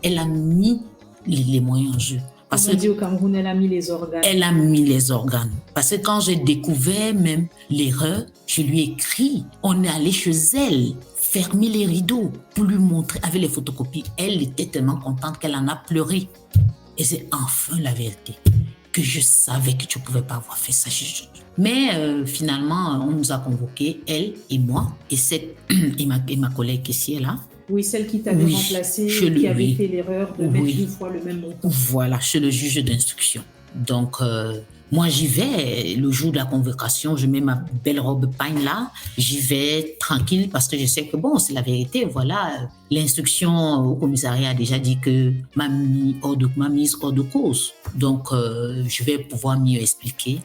elle a mis les moyens en jeu. Parce on dit au Cameroun, elle a mis les organes. Elle a mis les organes. Parce que quand j'ai découvert même l'erreur, je lui ai écrit. On est allé chez elle, fermer les rideaux pour lui montrer avec les photocopies. Elle était tellement contente qu'elle en a pleuré. Et c'est enfin la vérité. Que je savais que tu ne pouvais pas avoir fait ça. Mais finalement, on nous a convoqués, elle et moi, et ma collègue qui est là. Oui, celle qui t'avait remplacée, qui avait fait l'erreur de mettre 2 fois le même montant. Voilà, chez le juge d'instruction. Donc, moi, j'y vais le jour de la convocation, je mets ma belle robe pagne là, j'y vais tranquille parce que je sais que bon, c'est la vérité, voilà. L'instruction au commissariat a déjà dit que m'a mise hors de cause. Donc, je vais pouvoir mieux expliquer.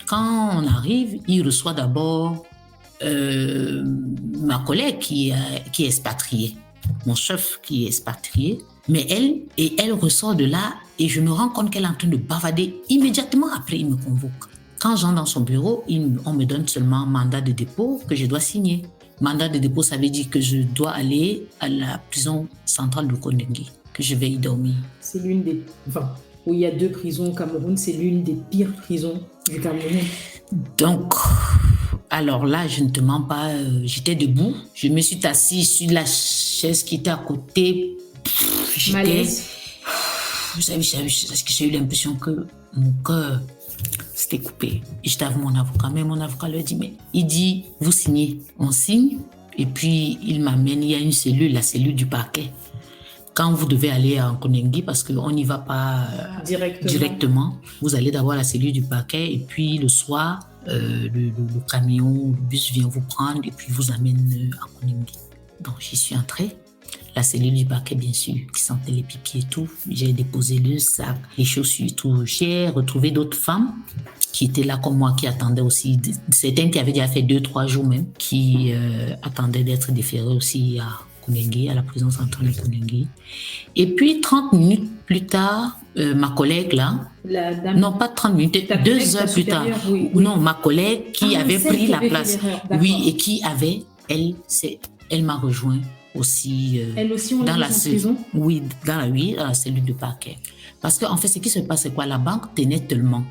Quand on arrive, il reçoit d'abord ma collègue qui est expatriée. Mon chef qui est expatrié, mais elle ressort de là et je me rends compte qu'elle est en train de bavarder. Immédiatement après, il me convoque. Quand j'entre dans son bureau, on me donne seulement un mandat de dépôt que je dois signer. Mandat de dépôt, ça veut dire que je dois aller à la prison centrale de Kondengui, que je vais y dormir. C'est l'une des... Enfin, où il y a 2 prisons au Cameroun, c'est l'une des pires prisons du Cameroun. Donc... Alors là, je ne te mens pas, j'étais debout. Je me suis assise sur la chaise qui était à côté. Malaise. j'ai eu l'impression que mon cœur s'était coupé. Et j'étais avec mon avocat, mais mon avocat lui dit, mais il dit, vous signez, on signe, et puis il m'amène, il y a une cellule, la cellule du parquet. Quand vous devez aller à Nkonengui, parce qu'on n'y va pas directement, vous allez d'abord à la cellule du parquet, et puis le soir, le camion, le bus vient vous prendre, et puis vous amène à Nkonengui. Donc j'y suis entrée. La cellule du parquet, bien sûr, qui sentait les pipiers et tout. J'ai déposé le sac, les chaussures et tout. J'ai retrouvé d'autres femmes qui étaient là comme moi, qui attendaient aussi. Certaines qui avaient déjà fait 2-3 jours même, qui attendaient d'être déférées aussi à Nkonengui, à la prison centrale de Nkonengui. Et puis, 30 minutes plus tard, ma collègue là, non pas 30 minutes, 2 heures plus tard, non, ma collègue qui avait pris la place, oui, et qui avait, elle m'a rejoint aussi, elle aussi on dans la prison. Oui, dans la cellule de parquet. Parce qu'en fait, ce qui se passe, c'est quoi? La banque tenait tellement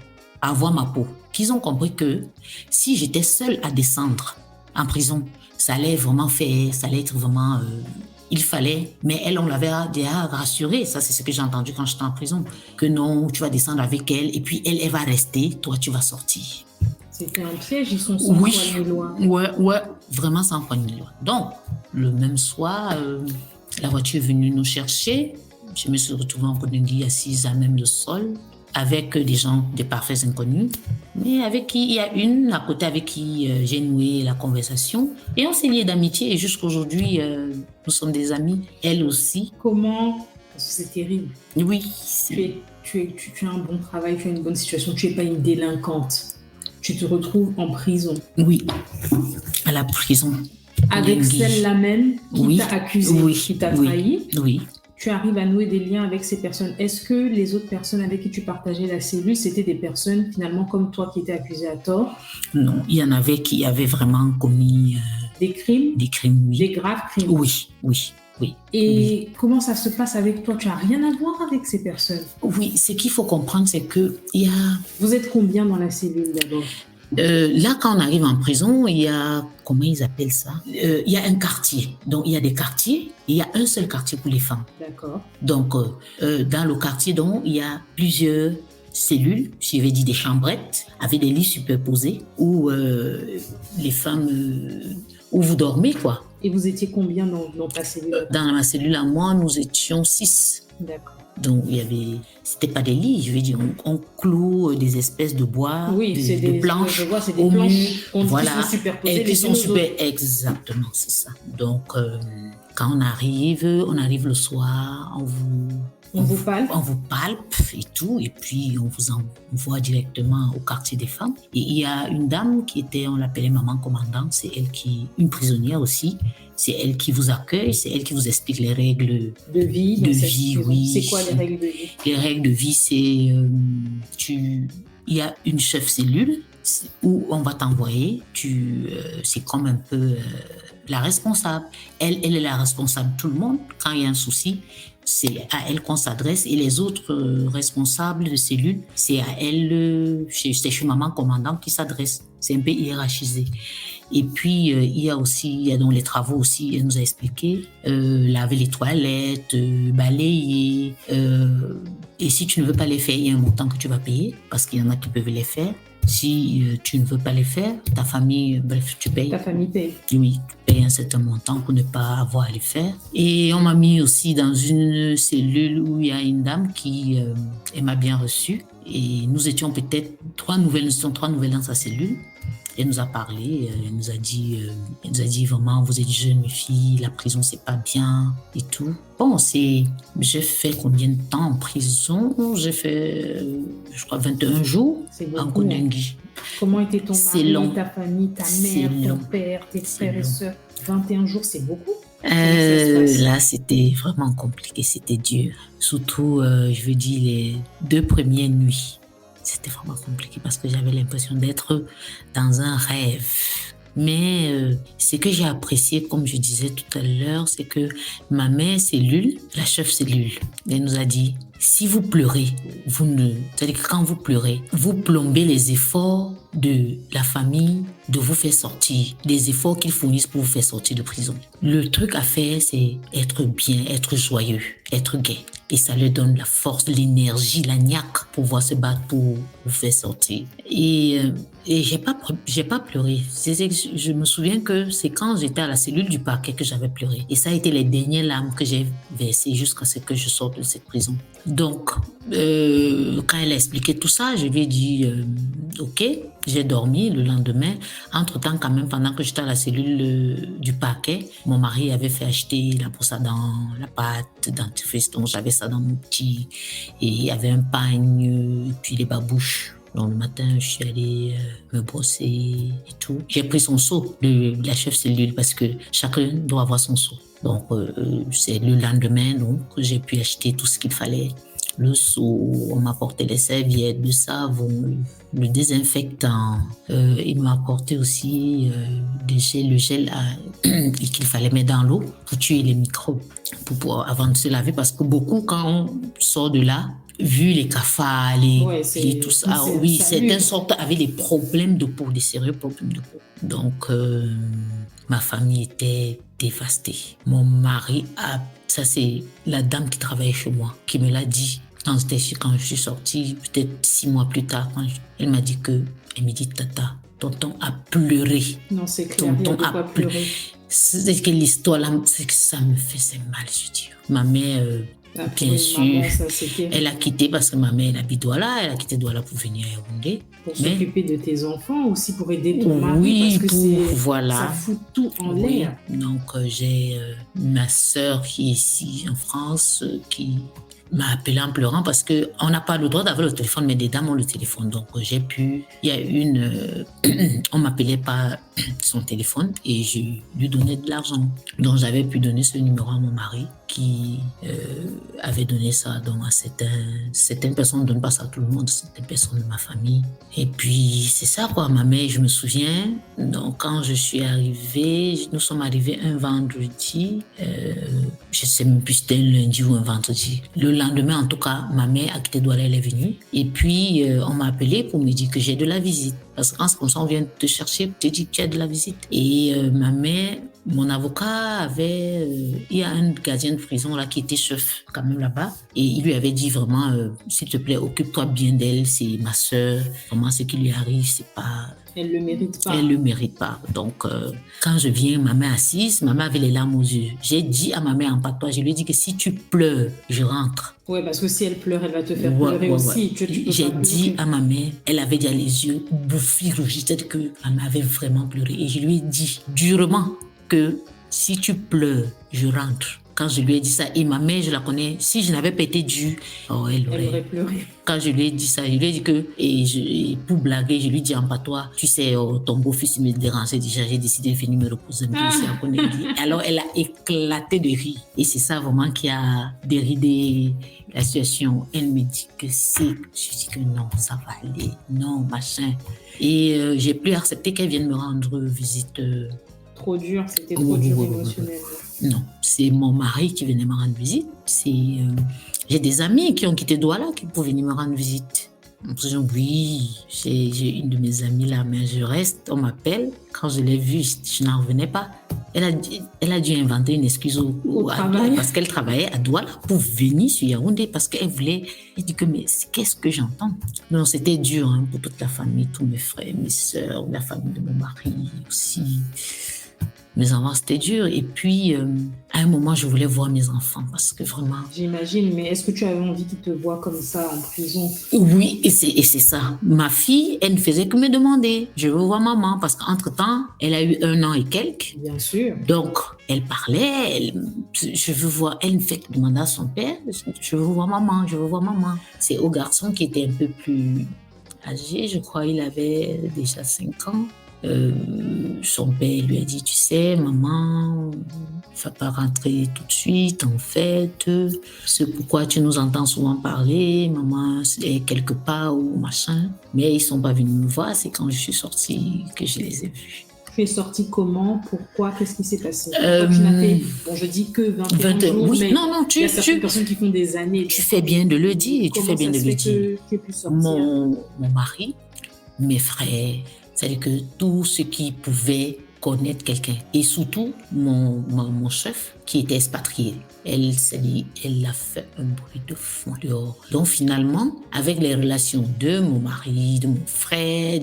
à voir ma peau qu'ils ont compris que si j'étais seule à descendre en prison, ça allait vraiment faire, ça allait être vraiment... il fallait, mais elle, on l'avait déjà rassurée. Ça, c'est ce que j'ai entendu quand j'étais en prison. Que non, tu vas descendre avec elle et puis elle va rester, toi, tu vas sortir. C'était un piège, ils sont sans poignée de loi. Ouais, vraiment sans poignée de loi. Donc, le même soir, la voiture est venue nous chercher. Je me suis retrouvée en Nkonengui assise à même le sol, avec des gens, des parfaits inconnus, mais avec qui il y a une à côté avec qui j'ai noué la conversation. Et on s'est liés d'amitié et jusqu'aujourd'hui, nous sommes des amis, elle aussi. Comment? Parce que c'est terrible. Oui. Tu as un bon travail, tu as une bonne situation, tu n'es pas une délinquante. Tu te retrouves en prison. Oui, à la prison. Avec celle-là même qui t'a accusé, qui t'a trahi. Oui. Tu arrives à nouer des liens avec ces personnes. Est-ce que les autres personnes avec qui tu partageais la cellule, c'était des personnes finalement comme toi qui étaient accusées à tort? Non, il y en avait qui avaient vraiment commis... des crimes? Des crimes, oui. Des graves crimes? Oui. Et comment ça se passe avec toi? Tu n'as rien à voir avec ces personnes? Oui, ce qu'il faut comprendre, c'est que il y a... Vous êtes combien dans la cellule d'abord? Là, quand on arrive en prison, il y a, comment ils appellent ça? Il y a un quartier. Donc, il y a des quartiers et il y a un seul quartier pour les femmes. D'accord. Donc, dans le quartier, donc, il y a plusieurs cellules, je vais dire des chambrettes, avec des lits superposés où les femmes, où vous dormez, quoi. Et vous étiez combien dans ta cellule? Dans ma cellule à moi, nous étions 6. D'accord. Donc, c'était pas des lits, je veux dire, on cloue des espèces de bois, de planches. Je vois, c'est des planches voilà, qui sont superposées. Et qui sont exactement, c'est ça. Donc, quand on arrive le soir, on vous palpe. On vous palpe et tout, et puis on vous envoie directement au quartier des femmes. Et il y a une dame on l'appelait maman commandante, c'est elle une prisonnière aussi, c'est elle qui vous accueille, c'est elle qui vous explique les règles de vie. Oui. C'est quoi les règles de vie? Les règles de vie, c'est il y a une chef cellule où on va t'envoyer, c'est comme un peu la responsable. Elle est la responsable de tout le monde. Quand il y a un souci, c'est à elle qu'on s'adresse et les autres responsables de cellules, c'est à elle, c'est chez maman commandante qui s'adresse. C'est un peu hiérarchisé. Et puis, il y a dans les travaux aussi, elle nous a expliqué, laver les toilettes, balayer. Et si tu ne veux pas les faire, il y a un montant que tu vas payer parce qu'il y en a qui peuvent les faire. Si tu ne veux pas les faire, ta famille, bref, tu payes. Ta famille paye. Oui, tu payes un certain montant pour ne pas avoir à les faire. Et on m'a mis aussi dans une cellule où il y a une dame qui elle m'a bien reçue. Et nous étions peut-être 3 nouvelles dans sa cellule. Elle nous a parlé, elle nous a dit vraiment, vous êtes jeune fille, la prison c'est pas bien et tout. Bon, j'ai fait combien de temps en prison? J'ai fait, je crois, 21 jours en Nkonengui. Comment était ton mari, ta famille, ta mère, ton père, tes frères et sœurs? 21 jours, c'est beaucoup. Là, c'était vraiment compliqué, c'était dur. Surtout, je veux dire, les 2 premières nuits. C'était vraiment compliqué parce que j'avais l'impression d'être dans un rêve. Mais ce que j'ai apprécié, comme je disais tout à l'heure, c'est que ma mère cellule, la chef cellule, elle nous a dit, si vous pleurez, c'est-à-dire que quand vous pleurez, vous plombez les efforts de la famille de vous faire sortir, des efforts qu'ils fournissent pour vous faire sortir de prison. Le truc à faire, c'est être bien, être joyeux, être gai. Et ça leur donne la force, l'énergie, la niaque pour pouvoir se battre pour vous faire sortir. Et j'ai pas pleuré. Je me souviens que c'est quand j'étais à la cellule du parquet que j'avais pleuré. Et ça a été les dernières larmes que j'ai versées jusqu'à ce que je sorte de cette prison. Donc, quand elle a expliqué tout ça, je lui ai dit OK, j'ai dormi le lendemain. Entre-temps, quand même, pendant que j'étais à la cellule du parquet, mon mari avait fait acheter la brosse à dents, la pâte dentifrice. Donc, j'avais ça dans mon petit. Et il y avait un pagne, et puis les babouches. Donc, le matin, je suis allée me brosser et tout. J'ai pris son seau de la chef cellule parce que chacun doit avoir son seau. Donc, c'est le lendemain donc, que j'ai pu acheter tout ce qu'il fallait. Le seau, on m'a apporté les serviettes, le savon, le désinfectant. Il m'a apporté aussi le gel qu'il fallait mettre dans l'eau pour tuer les microbes avant de se laver. Parce que beaucoup, quand on sort de là, vu les cafards, et tout ça, certaines sortes avaient des problèmes de peau, des sérieux problèmes de peau. Donc, ma famille était dévastée. Mon mari ça c'est la dame qui travaillait chez moi qui me l'a dit quand je suis sortie, peut-être 6 mois plus tard, elle m'a dit elle me dit Tata, tonton a pleuré. Non, c'est clair, tonton a pleuré. C'est que l'histoire là, c'est que ça me faisait mal, je dis. Ma mère, bien sûr, elle a quitté parce que ma mère elle habite Douala, elle a quitté Douala pour venir à Yaoundé. Pour s'occuper de tes enfants, aussi pour aider ton mari, parce que ça fout tout en l'air. Donc j'ai ma sœur qui est ici en France, qui m'a appelé en pleurant parce qu'on n'a pas le droit d'avoir le téléphone, mais des dames ont le téléphone. Donc il y a on m'appelait par son téléphone et je lui donnais de l'argent. Donc j'avais pu donner ce numéro à mon mari qui avait donné ça donc à certaines personnes. Ne donnent pas ça à tout le monde, certaines personnes de ma famille. Et puis c'est ça quoi, ma mère, je me souviens. Donc quand je suis arrivée, nous sommes arrivés un vendredi, je sais même plus si c'était un lundi ou un vendredi. Le lendemain en tout cas, ma mère a quitté Douala, elle est venue. Et puis on m'a appelé pour me dire que j'ai de la visite. Parce que quand c'est comme ça, on vient te chercher pour te dire que tu as de la visite. Et ma mère, mon avocat il y a un gardien de prison là qui était chef quand même là-bas. Et il lui avait dit vraiment, s'il te plaît, occupe-toi bien d'elle, c'est ma sœur. Vraiment, ce qui lui arrive, c'est pas... Elle le mérite pas. Elle le mérite pas. Donc, quand je viens, ma mère assise, ma mère avait les larmes aux yeux. J'ai dit à ma mère en patois, je lui ai dit que si tu pleures, je rentre. Ouais, parce que si elle pleure, elle va te faire pleurer aussi. J'ai dit à ma mère, elle avait déjà les yeux bouffis, rougis, c'est-à-dire que ma mère avait vraiment pleuré. Et je lui ai dit durement que si tu pleures, je rentre. Quand je lui ai dit ça, et ma mère, je la connais, si je n'avais pas été due, elle aurait pleuré. Quand je lui ai dit ça, je lui ai dit que, et pour blaguer, je lui ai dit en patois, tu sais, ton beau-fils me dérangeait déjà, j'ai décidé de venir me reposer un peu ici à Koningui. Alors, elle a éclaté de rire. Et c'est ça vraiment qui a déridé la situation. Elle me dit que c'est, je dis que non, ça va aller, non, machin. Et j'ai plus accepté qu'elle vienne me rendre visite. Trop dur, c'était trop dur émotionnellement. Non, c'est mon mari qui venait me rendre visite. J'ai des amis qui ont quitté Douala qui pour venir me rendre visite. Oui, j'ai une de mes amies là, mais je reste, on m'appelle. Quand je l'ai vue, je n'en revenais pas. Elle a dû inventer une excuse au travail parce qu'elle travaillait à Douala pour venir sur Yaoundé parce qu'elle voulait. Elle dit que mais qu'est-ce que j'entends? Non, c'était dur pour toute la famille, tous mes frères, mes sœurs, la famille de mon mari aussi. Mes enfants, c'était dur. Et puis, à un moment, je voulais voir mes enfants parce que vraiment... J'imagine, mais est-ce que tu avais envie qu'ils te voient comme ça en prison? Oui, et c'est ça. Ma fille, elle ne faisait que me demander, je veux voir maman, parce qu'entre-temps, elle a eu 1 an et quelques. Bien sûr. Donc, elle parlait, je veux voir, elle me fait que demander à son père, je veux voir maman, je veux voir maman. C'est au garçon qui était un peu plus âgé, je crois, il avait déjà 5 ans. Son père lui a dit, tu sais, maman, il ne va pas rentrer tout de suite, en fait. C'est pourquoi tu nous entends souvent parler, maman est quelque part ou machin. Mais ils ne sont pas venus me voir, c'est quand je suis sortie que je les ai vus. Tu es sortie comment? Pourquoi? Qu'est-ce qui s'est passé? Tu n'as fait, bon, je dis que 21 jours, oui, mais non, il y a certaines personnes qui font des années. Tu fais bien de le dire, tu fais bien de le dire. Tu es plus sortie, mon mari, mes frères, c'est-à-dire que tout ce qui pouvait connaître quelqu'un. Et surtout, mon chef, qui était expatrié, elle a fait un bruit de fond dehors. Donc finalement, avec les relations de mon mari, de mon frère,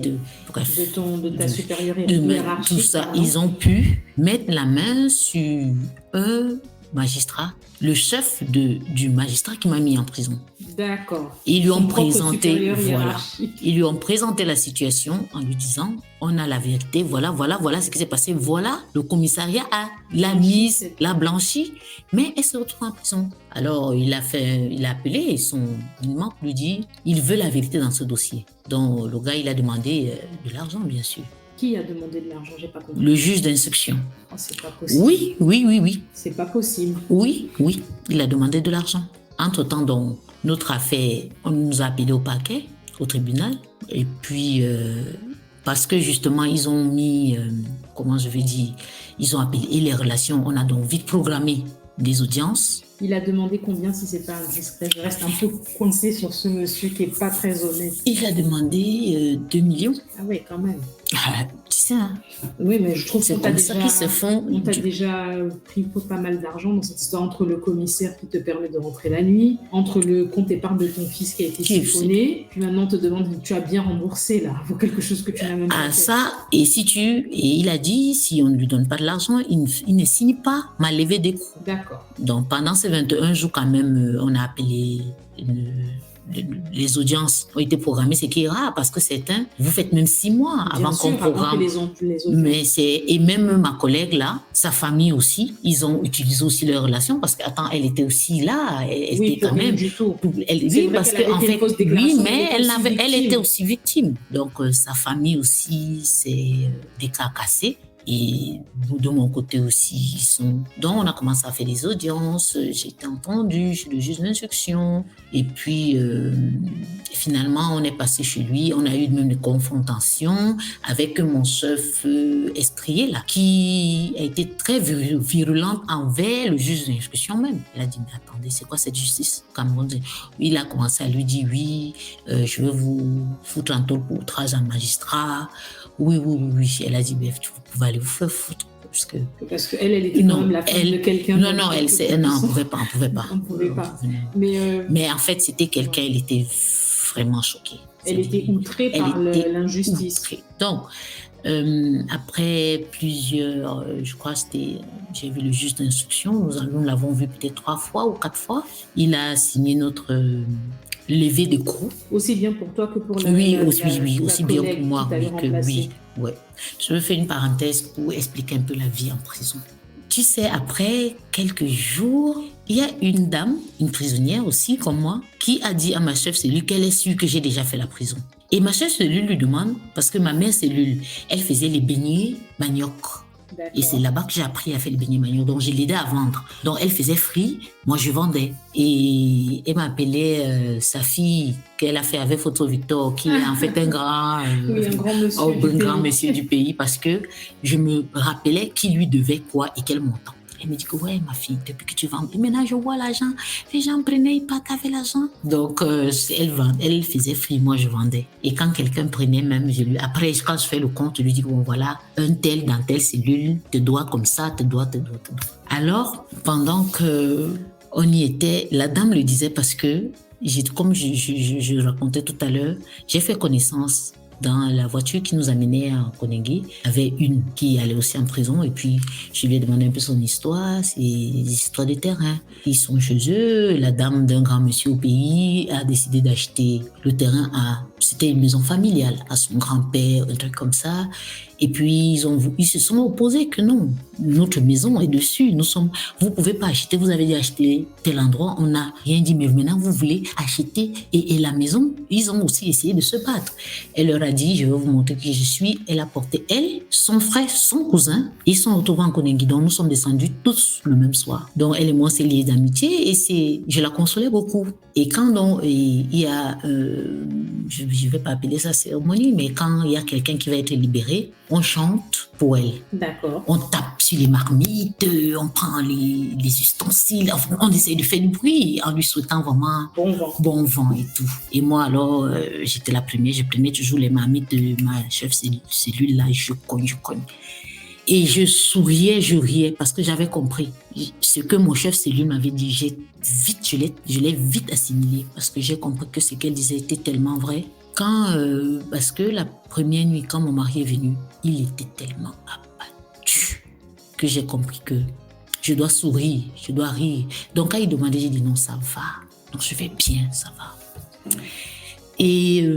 bref, de ta supérieure hiérarchique, tout ça, ils ont pu mettre la main sur un magistrat, le chef du magistrat qui m'a mis en prison. D'accord. Ils lui ont présenté la situation en lui disant, on a la vérité, voilà ce qui s'est passé, voilà, le commissariat l'a blanchi, mais elle se retrouve en prison. Alors il a appelé il m'a lui dit, il veut la vérité dans ce dossier. Donc le gars, il a demandé de l'argent, bien sûr. Qui a demandé de l'argent? J'ai pas compris. Le juge d'instruction. Oh, c'est pas possible. Oui. C'est pas possible. Oui, il a demandé de l'argent. Entre-temps, donc, notre affaire, on nous a appelés au parquet, au tribunal. Et puis, parce que justement, ils ont mis, ils ont appelé les relations. On a donc vite programmé des audiences. Il a demandé combien, si c'est pas indiscret? Je reste un peu coincée sur ce monsieur qui est pas très honnête. Il a demandé 2 millions. Ah ouais, quand même. Tu sais, hein? Oui, mais je trouve c'est comme ça qu'ils se font. On t'a déjà pris pas mal d'argent dans cette histoire, entre le commissaire qui te permet de rentrer la nuit, entre le compte épargne de ton fils qui a été siphonné, puis maintenant on te demande si tu as bien remboursé là, pour quelque chose que tu n'as même pas fait. Ça, et il a dit, si on ne lui donne pas de l'argent, il ne signe pas ma levée d'écrou. D'accord. Donc pendant ces 21 jours quand même, on a appelé les audiences ont été programmées, c'est qui est rare parce que certains, vous faites même 6 mois avant qu'on programme. Les audiences. Mais et même ma collègue là, sa famille aussi, ils ont utilisé aussi leurs relations parce qu'attends, elle était aussi là, elle était quand même. Du tout. Parce qu'en fait, mais elle était aussi victime. Donc sa famille aussi s'est décarcassée. Et de mon côté aussi, donc on a commencé à faire des audiences, j'ai été entendue chez le juge d'instruction. Et puis, finalement, on est passé chez lui, on a eu même des confrontations avec mon chef Estrier, là, qui a été très virulente envers le juge d'instruction même. Il a dit, mais attendez, c'est quoi cette justice camerounaise? Il a commencé à lui dire, oui, je veux vous foutre en taule pour outrage à un magistrat. Oui. Elle a dit, vous pouvez aller vous faire foutre. Parce qu'elle était quand même la fille de quelqu'un. Non, on ne pouvait pas. On pouvait pas. Mais en fait, c'était quelqu'un, elle était vraiment choquée. Elle était outrée par l'injustice. Donc, après plusieurs, je crois j'ai vu le juge d'instruction, nous l'avons vu peut-être 3 fois ou 4 fois. Il a signé notre levée d'écrou. Aussi bien pour toi que pour aussi bien pour moi, oui. Je veux faire une parenthèse pour expliquer un peu la vie en prison. Tu sais, après quelques jours, il y a une dame, une prisonnière aussi comme moi, qui a dit à ma chef cellule qu'elle est sûre que j'ai déjà fait la prison. Et ma chef cellule lui demande, parce que ma mère cellule, elle faisait les beignets manioc. D'accord. Et c'est là-bas que j'ai appris à faire les beignets manioc. Donc, je l'aidais à vendre. Donc, elle faisait free, moi, je vendais. Et elle m'appelait sa fille qu'elle a fait avec Photo Victor, qui est en fait un grand monsieur du pays, parce que je me rappelais qui lui devait quoi et quel montant. Elle me dit que ouais, ma fille, depuis que tu vends, maintenant je vois l'argent, les gens prenaient, ils partent avec l'argent. Donc elle faisait free, moi je vendais. Et quand quelqu'un prenait même, après quand je fais le compte, je lui dis bon voilà, un tel dans telle cellule te doit comme ça, te doit. Alors pendant que on y était, la dame le disait parce que comme je racontais tout à l'heure, j'ai fait connaissance dans la voiture qui nous amenait à Koningui. Il y avait une qui allait aussi en prison et puis je lui ai demandé un peu son histoire, c'est des histoires de terrain. Ils sont chez eux, la dame d'un grand monsieur au pays a décidé d'acheter le terrain c'était une maison familiale, à son grand-père, un truc comme ça. Et puis, ils se sont opposés que non, notre maison est dessus. Vous pouvez pas acheter, vous avez dit acheter tel endroit. On n'a rien dit, mais maintenant, vous voulez acheter. Et la maison, ils ont aussi essayé de se battre. Elle leur a dit, je vais vous montrer qui je suis. Elle a porté, elle, son frère, son cousin. Ils sont retrouvés en Koningui. Donc, nous sommes descendus tous le même soir. Donc, elle et moi, c'est lié d'amitié. Et je la consolais beaucoup. Et quand donc, il y a, je ne vais pas appeler ça cérémonie, mais quand il y a quelqu'un qui va être libéré, on chante pour elle. D'accord. On tape sur les marmites, on prend les ustensiles, on essaie de faire du bruit en lui souhaitant vraiment bon vent et tout. Et moi, alors, j'étais la première, je prenais toujours les marmites de ma chef cellule là, je cogne. Et je souriais, je riais parce que j'avais compris ce que mon chef cellule m'avait dit. Je l'ai vite assimilé parce que j'ai compris que ce qu'elle disait était tellement vrai. Parce que la première nuit, quand mon mari est venu, il était tellement abattu que j'ai compris que je dois sourire, je dois rire. Donc quand il demandait, j'ai dit non, ça va. Donc je vais bien, ça va. Et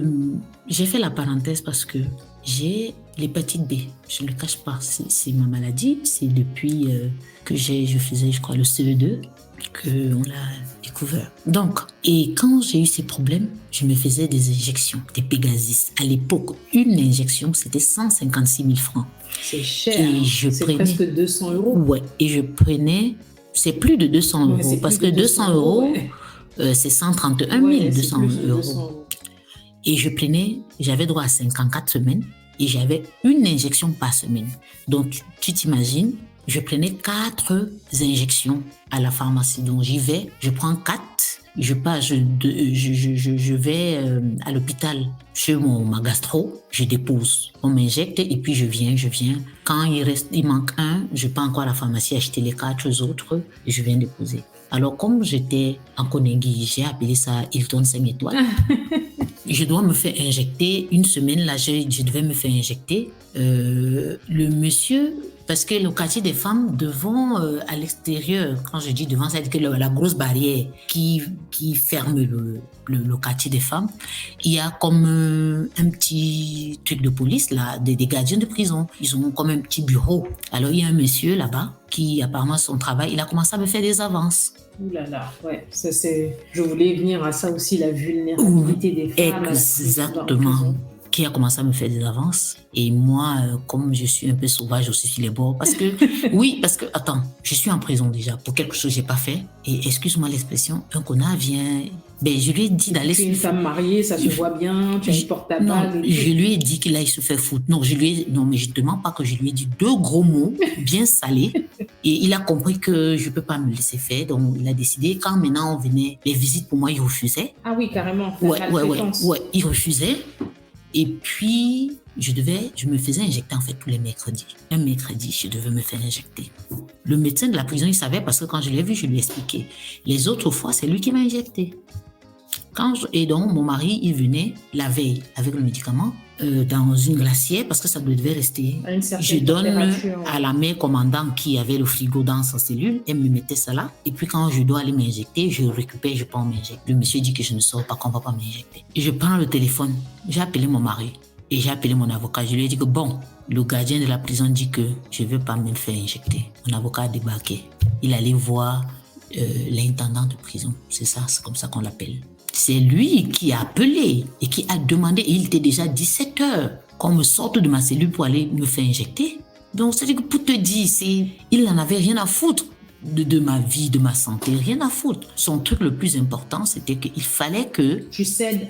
j'ai fait la parenthèse parce que j'ai l'hépatite B. Je ne le cache pas, c'est ma maladie. C'est depuis que je faisais, je crois, le CE2 qu'on l'a découvert. Donc, et quand j'ai eu ces problèmes, je me faisais des injections, des Pégasis. À l'époque, une injection, c'était 156 000 francs. C'est cher, c'est presque 200 euros. Ouais, et je prenais, c'est plus de 200 euros, parce que 200 euros, c'est 131 200 euros. Et j'avais droit à 54 semaines et j'avais une injection par semaine. Donc, tu t'imagines, je prenais 4 injections à la pharmacie. Donc, j'y vais, je prends 4, je vais à l'hôpital chez ma gastro, je dépose, on m'injecte et puis je viens. Quand il manque un, je pars encore à la pharmacie acheter les 4 autres et je viens déposer. Alors, comme j'étais en Koningui, j'ai appelé ça Hilton 5 étoiles. Je dois me faire injecter. Une semaine, là, je devais me faire injecter. Le monsieur, parce que le quartier des femmes, devant, à l'extérieur, quand je dis devant, c'est-à-dire que la grosse barrière qui ferme le quartier des femmes, il y a comme un petit truc de police, là, des gardiens de prison. Ils ont comme un petit bureau. Alors, il y a un monsieur là-bas qui, apparemment, son travail, il a commencé à me faire des avances. Ouh là là, ouais, je voulais venir à ça aussi, la vulnérabilité des femmes. Exactement. Qui a commencé à me faire des avances. Et moi, comme je suis un peu sauvage aussi sur les bords, parce que, attends, je suis en prison déjà pour quelque chose que je n'ai pas fait. Et excuse-moi l'expression, un connard vient. Ben, je lui ai dit d'aller se faire. Tu es une femme mariée, ça se voit bien, tu as une porte-à-bague. Non, je lui ai dit qu'il aille se faire foutre. Non, mais je ne te mens pas que je lui ai dit 2 gros mots bien salés. Et il a compris que je ne peux pas me laisser faire. Donc, il a décidé, quand maintenant on venait, les visites pour moi, il refusait. Ah oui, carrément. Ouais, il refusait. Et puis, je me faisais injecter en fait tous les mercredis. Un mercredi, je devais me faire injecter. Le médecin de la prison, il savait parce que quand je l'ai vu, je lui ai expliqué. Les autres fois, c'est lui qui m'a injecté. Et donc, mon mari, il venait la veille avec le médicament dans une glacière parce que ça devait rester. Je donne à la mère commandante qui avait le frigo dans sa cellule, elle me mettait ça là. Et puis quand je dois aller m'injecter, je récupère, je prends m'injecter. Le monsieur dit que je ne sors pas, qu'on ne va pas m'injecter. Et je prends le téléphone, j'ai appelé mon mari et j'ai appelé mon avocat. Je lui ai dit que le gardien de la prison dit que je ne veux pas me faire injecter. Mon avocat a débarqué. Il allait voir l'intendant de prison. C'est ça, c'est comme ça qu'on l'appelle. C'est lui qui a appelé et qui a demandé, et il était déjà 17h, qu'on me sorte de ma cellule pour aller me faire injecter. Donc, c'est-à-dire que pour te dire, il n'en avait rien à foutre de ma vie, de ma santé, rien à foutre. Son truc le plus important, c'était qu'il fallait que je cède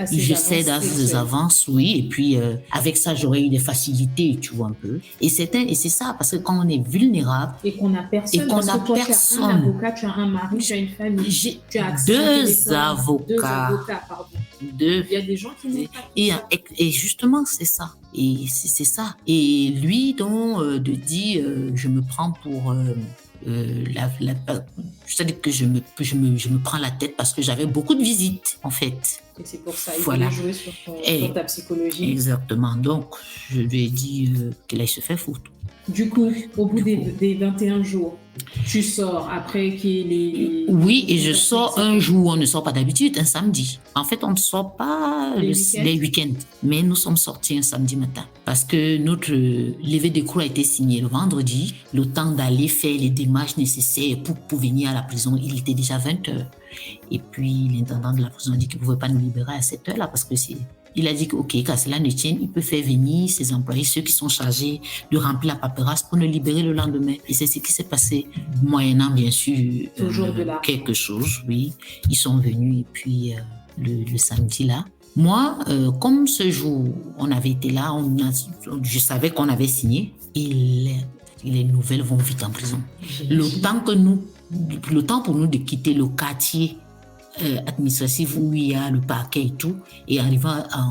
à ses avances, oui, et puis avec ça, j'aurais eu des facilités, tu vois un peu. Et c'est ça, parce que quand on est vulnérable et qu'on n'a personne, tu as un avocat, tu as un mari, tu as une famille, tu as 2 avocats. Il y a des gens qui n'ont pas. Et justement, c'est ça. Et c'est ça. Et lui, donc, je me prends pour c'est-à-dire que je me prends la tête parce que j'avais beaucoup de visites en fait. Et c'est pour ça, il voulait jouer sur ta psychologie. Exactement. Donc, je lui ai dit qu'il allait se faire foutre. Du coup, au bout des 21 jours, tu sors après qu'il y ait Oui, et je sors un jour où on ne sort pas d'habitude, un samedi. En fait, on ne sort pas les week-ends, mais nous sommes sortis un samedi matin parce que notre levée de cours a été signée le vendredi. Le temps d'aller faire les démarches nécessaires pour venir à la prison, il était déjà 20h. Et puis, l'intendant de la prison a dit qu'il ne pouvait pas nous libérer à cette heure-là parce que il a dit que, OK, qu'à cela ne tienne, il peut faire venir ses employés, ceux qui sont chargés de remplir la paperasse pour nous libérer le lendemain. Et c'est ce qui s'est passé, moyennant, bien sûr, quelque chose, oui. Ils sont venus et puis le samedi, là. Moi, comme ce jour, on avait été là, je savais qu'on avait signé et les nouvelles vont vite en prison. Le temps pour nous de quitter le quartier administratif où il y a le parquet et tout, et arriver à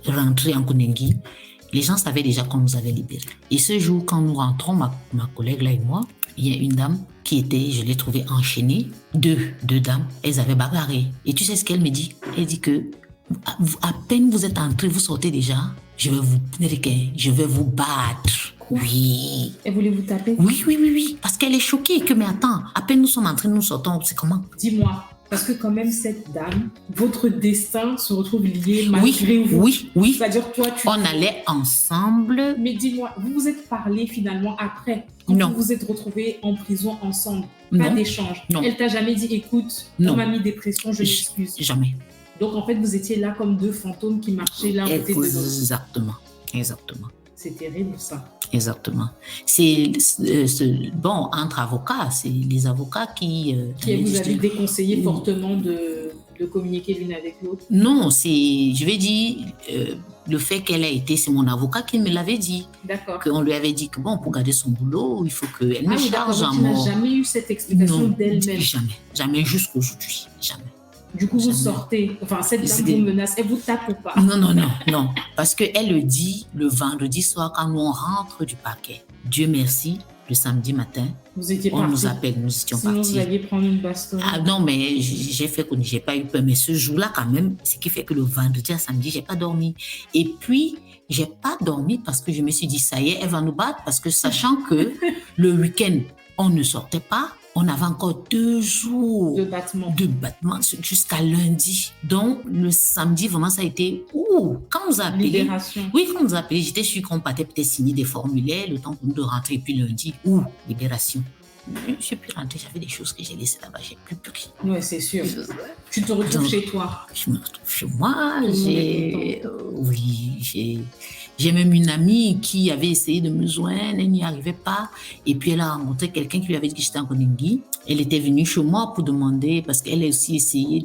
rentrer en Koningui, Les gens savaient déjà qu'on nous avait libérés. Et ce jour, quand nous rentrons, ma collègue là et moi, il y a une dame qui était, je l'ai trouvée enchaînée, deux dames, elles avaient bagarré. Et tu sais ce qu'elle me dit? Elle dit que à peine vous êtes entrés, vous sortez déjà, je vais vous battre. Oui. Elle voulait vous taper? Oui. Parce qu'elle est choquée que, mais attends, à peine nous sommes entrés, nous sortons, c'est comment? Dis-moi, parce que quand même, cette dame, votre destin se retrouve lié malgré vous. Oui. C'est-à-dire, toi, on allait ensemble. Mais dis-moi, vous vous êtes parlé finalement après, quand non. vous vous êtes retrouvés en prison ensemble? Pas d'échange? Non. Elle t'a jamais dit, écoute, on m'a mis des pressions, je m'excuse? Jamais. Donc, en fait, vous étiez là comme deux fantômes qui marchaient l'un côté de l'autre. Exactement. C'est terrible, ça. Exactement. Bon, entre avocats, c'est les avocats qui vous avez déconseillé fortement de communiquer l'une avec l'autre? Non, je vais dire, le fait qu'elle a été, c'est mon avocat qui me l'avait dit. D'accord. Qu'on lui avait dit que bon, pour garder son boulot, il faut qu'elle me charge en mort. Tu n'as jamais eu cette explication d'elle-même? Jamais jusqu'aujourd'hui, jamais. Du coup, vous sortez, enfin, cette dame vous menace, elle vous tape ou pas? Non, parce qu'elle le dit le vendredi soir quand nous on rentre du parquet. Dieu merci, le samedi matin, on nous appelle, nous étions partis. Sinon, vous alliez prendre une baston? Ah non, mais j'ai pas eu peur, mais ce jour-là quand même, ce qui fait que le vendredi à samedi, j'ai pas dormi. Et puis, j'ai pas dormi parce que je me suis dit, ça y est, elle va nous battre, parce que sachant que le week-end, on ne sortait pas, on avait encore 2 jours de battement jusqu'à lundi. Donc, le samedi, vraiment, ça a été... quand on nous a appelé... Libération. Oui, quand on nous a appelé, j'étais sûre qu'on partait peut-être signer des formulaires, le temps pour nous de rentrer, et puis lundi, libération. Je suis plus rentrée, j'avais des choses que j'ai laissées là-bas, j'ai plus rien. Oui, c'est sûr. Tu te retrouves chez toi? Je me retrouve chez moi. J'ai même une amie qui avait essayé de me joindre, elle n'y arrivait pas. Et puis elle a rencontré quelqu'un qui lui avait dit que j'étais en Koningui. Elle était venue chez moi pour demander, parce qu'elle a aussi essayé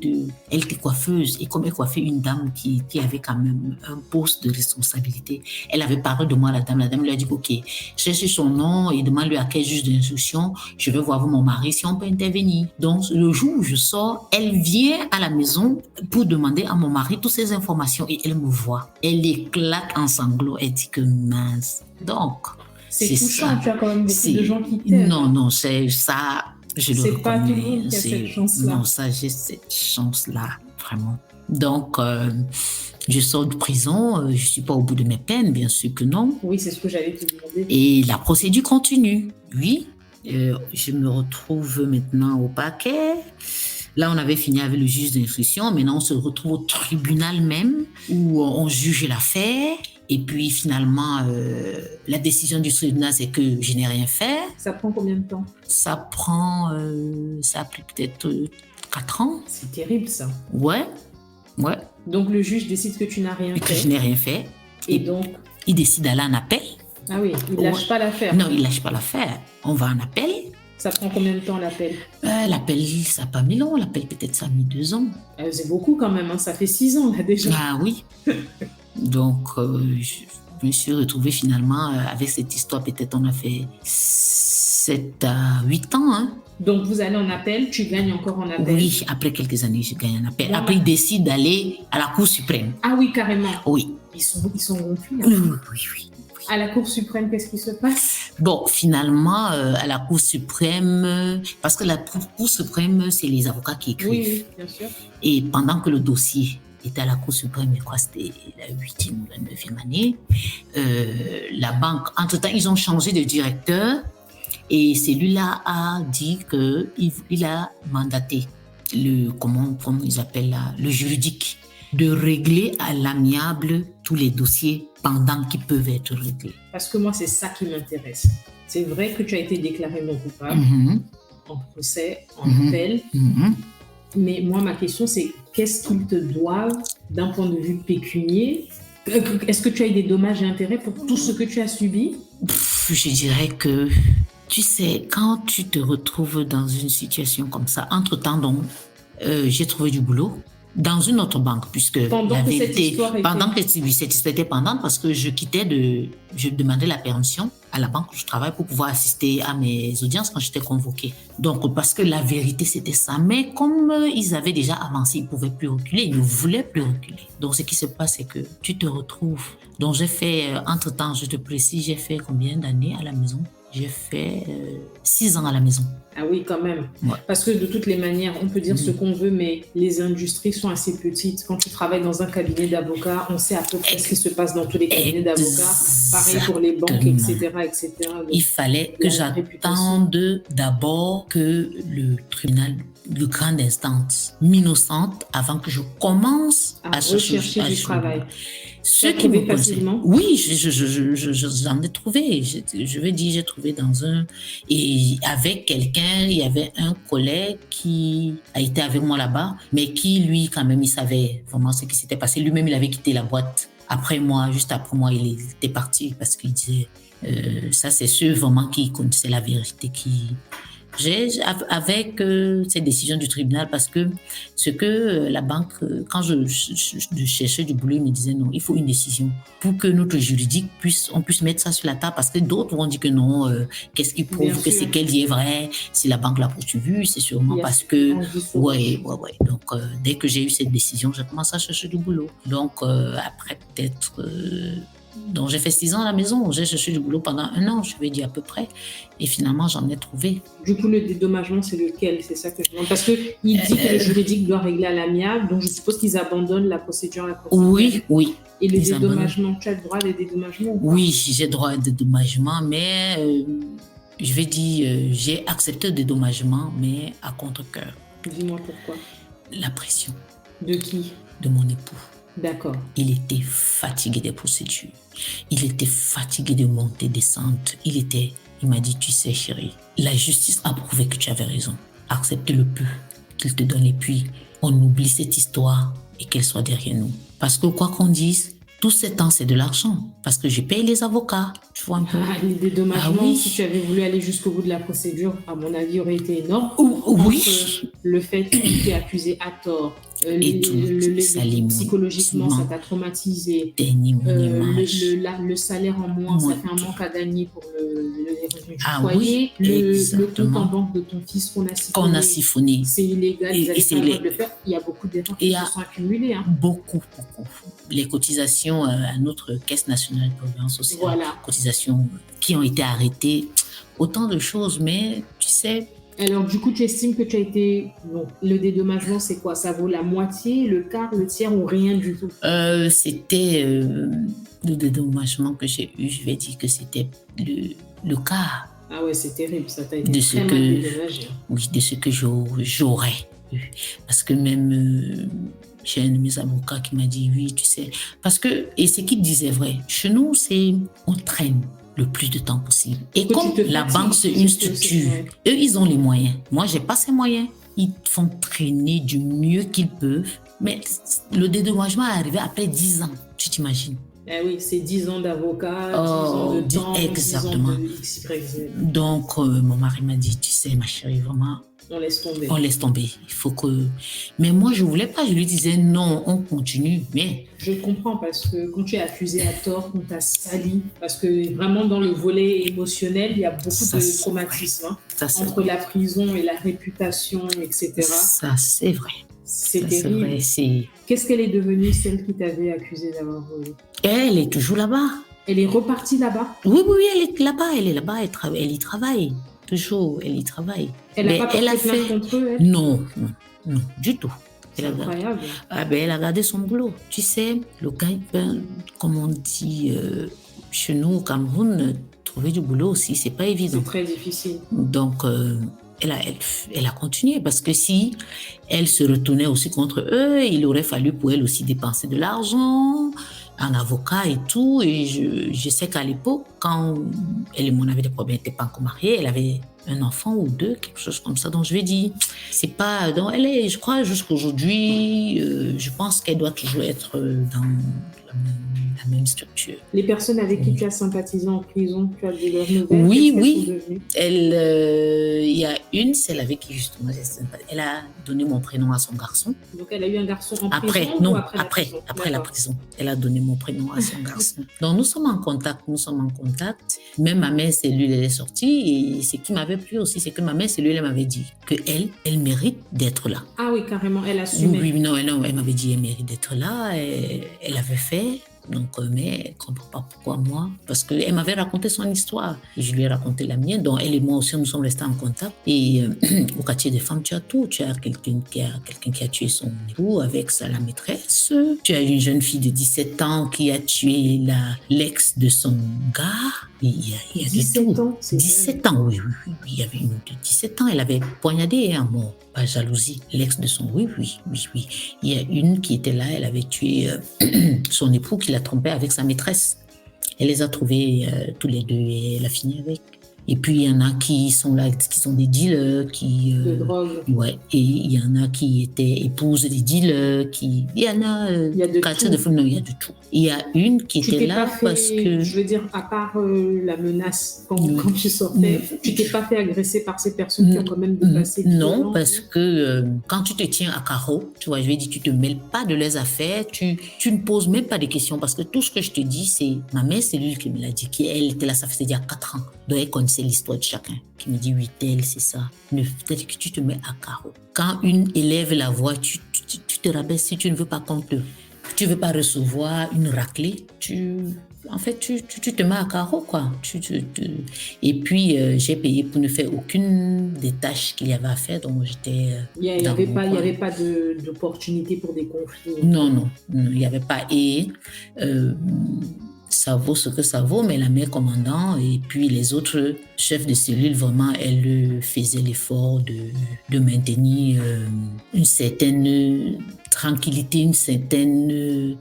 elle était coiffeuse, et comme elle coiffait une dame qui avait quand même un poste de responsabilité, elle avait parlé de moi à la dame. La dame lui a dit, ok, cherche son nom et demande-lui à quel juge d'instruction, je vais voir mon mari si on peut intervenir. Donc le jour où je sors, elle vient à la maison pour demander à mon mari toutes ces informations et elle me voit. Elle éclate en sanglots, elle dit que mince. Donc, c'est touchant, ça. Tu as quand même beaucoup de gens qui t'aiment. Non, c'est ça, je le reconnais. C'est pas tout le monde qui a cette chance-là. Non, ça, j'ai cette chance-là, vraiment. Donc, je sors de prison, je suis pas au bout de mes peines, bien sûr que non. Oui, c'est ce que j'allais te demander. Et la procédure continue, oui. Je me retrouve maintenant au parquet. Là, on avait fini avec le juge d'instruction. Maintenant, on se retrouve au tribunal même où on juge l'affaire. Et puis, finalement, la décision du tribunal, c'est que je n'ai rien fait. Ça prend combien de temps? Ça a pris peut-être 4 ans. C'est terrible, ça. Ouais. Donc, le juge décide que tu n'as rien fait. Que je n'ai rien fait. Et donc, il décide d'aller en appel. Ah oui, il lâche pas l'affaire. Non, il lâche pas l'affaire. On va en appel. Ça prend combien de temps, l'appel? L'appel, ça n'a pas mis long. L'appel, peut-être, ça a mis 2 ans. C'est beaucoup quand même, hein. Ça fait 6 ans, là, déjà. Ah oui. Donc, je me suis retrouvée finalement avec cette histoire. Peut-être on a fait 7 à 8 ans. Hein. Donc, vous allez en appel, tu gagnes encore en appel? Oui, après quelques années, je gagne en appel. Après, ils décident d'aller à la Cour suprême. Ah oui, carrément? Oui. Ils sont gonflés. Oui. À la Cour suprême, qu'est-ce qui se passe? Bon, finalement, à la Cour suprême, parce que la Cour suprême, c'est les avocats qui écrivent. Oui, bien sûr. Et pendant que le dossier était à la Cour suprême, je crois que c'était la 8e ou la 9e année, la banque, entre-temps, ils ont changé de directeur et celui-là a dit qu'il a mandaté comment ils appellent là, le juridique, de régler à l'amiable tous les dossiers pendant qu'ils peuvent être réglés. Parce que moi, c'est ça qui m'intéresse. C'est vrai que tu as été déclaré non coupable en procès, en appel. Mais moi, ma question, c'est qu'est-ce qu'ils te doivent d'un point de vue pécunier? Est-ce que tu as eu des dommages et intérêts pour tout ce que tu as subi? Je dirais que, tu sais, quand tu te retrouves dans une situation comme ça, entre-temps, donc, j'ai trouvé du boulot. dans une autre banque, puisque pendant la que vérité, cette histoire pendant que cette histoire était pendante, parce que je demandais la permission à la banque où je travaille pour pouvoir assister à mes audiences quand j'étais convoquée. Donc, parce que la vérité, c'était ça. Mais comme ils avaient déjà avancé, ils ne pouvaient plus reculer, ils ne voulaient plus reculer. Donc, ce qui se passe, c'est que tu te retrouves. Donc, j'ai fait, entre-temps, je te précise, j'ai fait combien d'années à la maison? J'ai fait 6 ans à la maison. Ah oui, quand même. Ouais. Parce que de toutes les manières, on peut dire ce qu'on veut, mais les industries sont assez petites. Quand tu travailles dans un cabinet d'avocats, on sait à peu près ce qui se passe dans tous les cabinets d'avocats. Pareil pour les banques, etc. Donc, il fallait que j'attende d'abord que le tribunal de grande instance m'innocente avant que je commence à rechercher du travail. Ce qui me facilement. Oui, j'en ai trouvé. Je veux dire, j'ai trouvé dans un... Et avec quelqu'un, il y avait un collègue qui a été avec moi là-bas, mais qui, lui, quand même, il savait vraiment ce qui s'était passé. Lui-même, il avait quitté la boîte. Juste après moi, il était parti parce qu'il disait... ça, c'est ceux vraiment qui connaissaient la vérité avec ces décisions du tribunal, parce que ce que la banque, quand je cherchais du boulot, il me disait non, il faut une décision pour que notre juridique on puisse mettre ça sur la table, parce que d'autres vont dire que non, qu'est-ce qui prouve que ce qu'elle dit est vrai, si la banque l'a poursuivi, c'est sûrement parce que... Ouais. Donc, dès que j'ai eu cette décision, j'ai commencé à chercher du boulot. Donc, après peut-être... Donc, j'ai fait 6 ans à la maison. J'ai cherché du boulot pendant 1 an, je vais dire à peu près. Et finalement, j'en ai trouvé. Du coup, le dédommagement, c'est lequel? C'est ça que je demande. Parce qu'il dit que le juridique doit régler à l'amiable. Donc, je suppose qu'ils abandonnent la procédure. Oui. Et le dédommagement, tu as le droit à des dédommagements? Oui, j'ai droit à des dédommagements, mais je vais dire, j'ai accepté le dédommagement, mais à contre-cœur. Dis-moi pourquoi. La pression. De qui? De mon époux. D'accord. Il était fatigué des procédures. Il était fatigué de monter, descendre. Il m'a dit, tu sais chérie, la justice a prouvé que tu avais raison. Accepte le peu qu'il te donne et puis on oublie cette histoire et qu'elle soit derrière nous. Parce que quoi qu'on dise, tout ce temps c'est de l'argent. Parce que je paye les avocats, tu vois un peu. Les dédommagements, si tu avais voulu aller jusqu'au bout de la procédure, à mon avis, aurait été énorme. Oui. Le fait que tu t'es accusé à tort. Psychologiquement, ça t'a traumatisé. Le salaire en moins, ça fait un manque à gagner pour les revenus du foyer. Le compte en banque de ton fils qu'on a siphonné. C'est illégal, ils n'avaient pas le droit de le faire. Il y a beaucoup d'erreurs qui se sont accumulées. Beaucoup. Les cotisations à notre Caisse nationale de prévoyance sociale, cotisations qui ont été arrêtées, autant de choses, mais tu sais... Alors, du coup, tu estimes que tu as été... Bon, le dédommagement, c'est quoi? Ça vaut la moitié, le quart, le tiers ou rien du tout? C'était le dédommagement que j'ai eu. Je vais dire que c'était le quart. Ah ouais, c'est terrible. Ça t'a été très mal dédommagé. Oui, de ce que j'aurais eu. Parce que même... j'ai un de mes avocats qui m'a dit, oui, tu sais... Parce que, et ce qu'il disait vrai, chez nous, on traîne le plus de temps possible. Et comme la banque, c'est une structure, eux, ils ont les moyens. Moi, j'ai pas ces moyens. Ils font traîner du mieux qu'ils peuvent. Mais le dédommagement est arrivé après 10 ans. Tu t'imagines? Eh oui, c'est 10 ans d'avocat, 10 ans de temps, exactement. 10 ans de XYZ. Donc, mon mari m'a dit, tu sais, ma chérie, vraiment... On laisse tomber. On laisse tomber. Il faut que... Mais moi, je ne voulais pas. Je lui disais, non, on continue. Mais... Je comprends parce que quand tu es accusé à tort, qu'on t'a sali, parce que vraiment dans le volet émotionnel, il y a beaucoup de traumatisme entre la prison et la réputation, etc. Ça, c'est vrai. C'est terrible. Qu'est-ce qu'elle est devenue, celle qui t'avait accusée d'avoir volé? Elle est toujours là-bas. Elle est repartie là-bas? Oui, elle est là-bas. Elle est là-bas. Elle y travaille. Toujours, elle y travaille. Elle n'a pas porté plainte contre eux, elle? Non, du tout. C'est incroyable. Elle a gardé son boulot. Tu sais, le gagne-pain, comme on dit chez nous au Cameroun, trouver du boulot aussi, c'est pas évident. C'est très difficile. Donc, elle a continué parce que si elle se retournait aussi contre eux, il aurait fallu pour elle aussi dépenser de l'argent, un avocat et tout. Et je sais qu'à l'époque, quand elle et moi avaient des problèmes, elle n'était pas encore mariée, elle avait un enfant ou 2, quelque chose comme ça. Donc je lui ai dit, c'est pas... Donc elle est, je crois, jusqu'aujourd'hui, je pense qu'elle doit toujours être dans la même structure. Les personnes avec qui tu as sympathisé en prison, tu as de leurs nouvelles? Oui, Qu'est-ce oui. qu'elles sont devenues? Il y a une, celle avec qui justement j'ai sympathisé. Elle a donné mon prénom à son garçon. Donc elle a eu un garçon en Après, prison non, ou après la prison. Elle a donné mon prénom à son garçon. Donc nous sommes en contact. Même ma mère cellule, elle est sortie. Et ce qui m'avait plu aussi, c'est que ma mère cellule, elle m'avait dit que elle mérite d'être là. Ah oui, carrément, elle assumait. Oui, non, elle m'avait dit elle mérite d'être là. Elle avait fait. Donc, mais elle ne comprend pas pourquoi moi. Parce qu'elle m'avait raconté son histoire. Et je lui ai raconté la mienne. Donc, elle et moi aussi, nous sommes restés en contact. Et au quartier des femmes, tu as tout. Tu as quelqu'un qui a tué son époux avec la maîtresse. Tu as une jeune fille de 17 ans qui a tué l'ex de son gars. Il y a 17 ans, 17 ans, oui. Il y avait une de 17 ans. Elle avait poignardé à mort. Pas jalousie. L'ex de son... Oui. Il y a une qui était là. Elle avait tué son époux qui l'a trompé avec sa maîtresse. Elle les a trouvés tous les deux et elle a fini avec. Et puis, il y en a qui sont là, qui sont des dealers, de drogue. Ouais, et il y en a qui étaient épouses des dealers, il y en a... il y a de tout. Non, il y a de tout. Il y a une qui était là parce que... Je veux dire, à part la menace, quand tu sortais, tu t'es pas fait agresser par ces personnes qui ont quand même dépassé... Non, parce que quand tu te tiens à carreau, tu vois, je vais dire, tu te mêles pas de leurs affaires, tu ne poses même pas de questions, parce que tout ce que je te dis, c'est ma mère, c'est lui qui me l'a dit, elle était là, ça faisait déjà 4 ans. Donc, elle connaissait l'histoire de chacun, qui me dit, oui, tel, c'est ça. Peut-être que tu te mets à carreau. Quand une élève la voix, tu te rabaisses. Si tu ne veux pas tu veux pas recevoir une raclée, en fait, tu te mets à carreau, quoi. Et puis, j'ai payé pour ne faire aucune des tâches qu'il y avait à faire, donc j'étais... Il n'y avait pas d'opportunité pour des conflits. Non, il n'y avait pas. Et... ça vaut ce que ça vaut, mais la mère commandant et puis les autres chefs de cellule, vraiment, elles faisaient l'effort de maintenir une certaine tranquillité, une certaine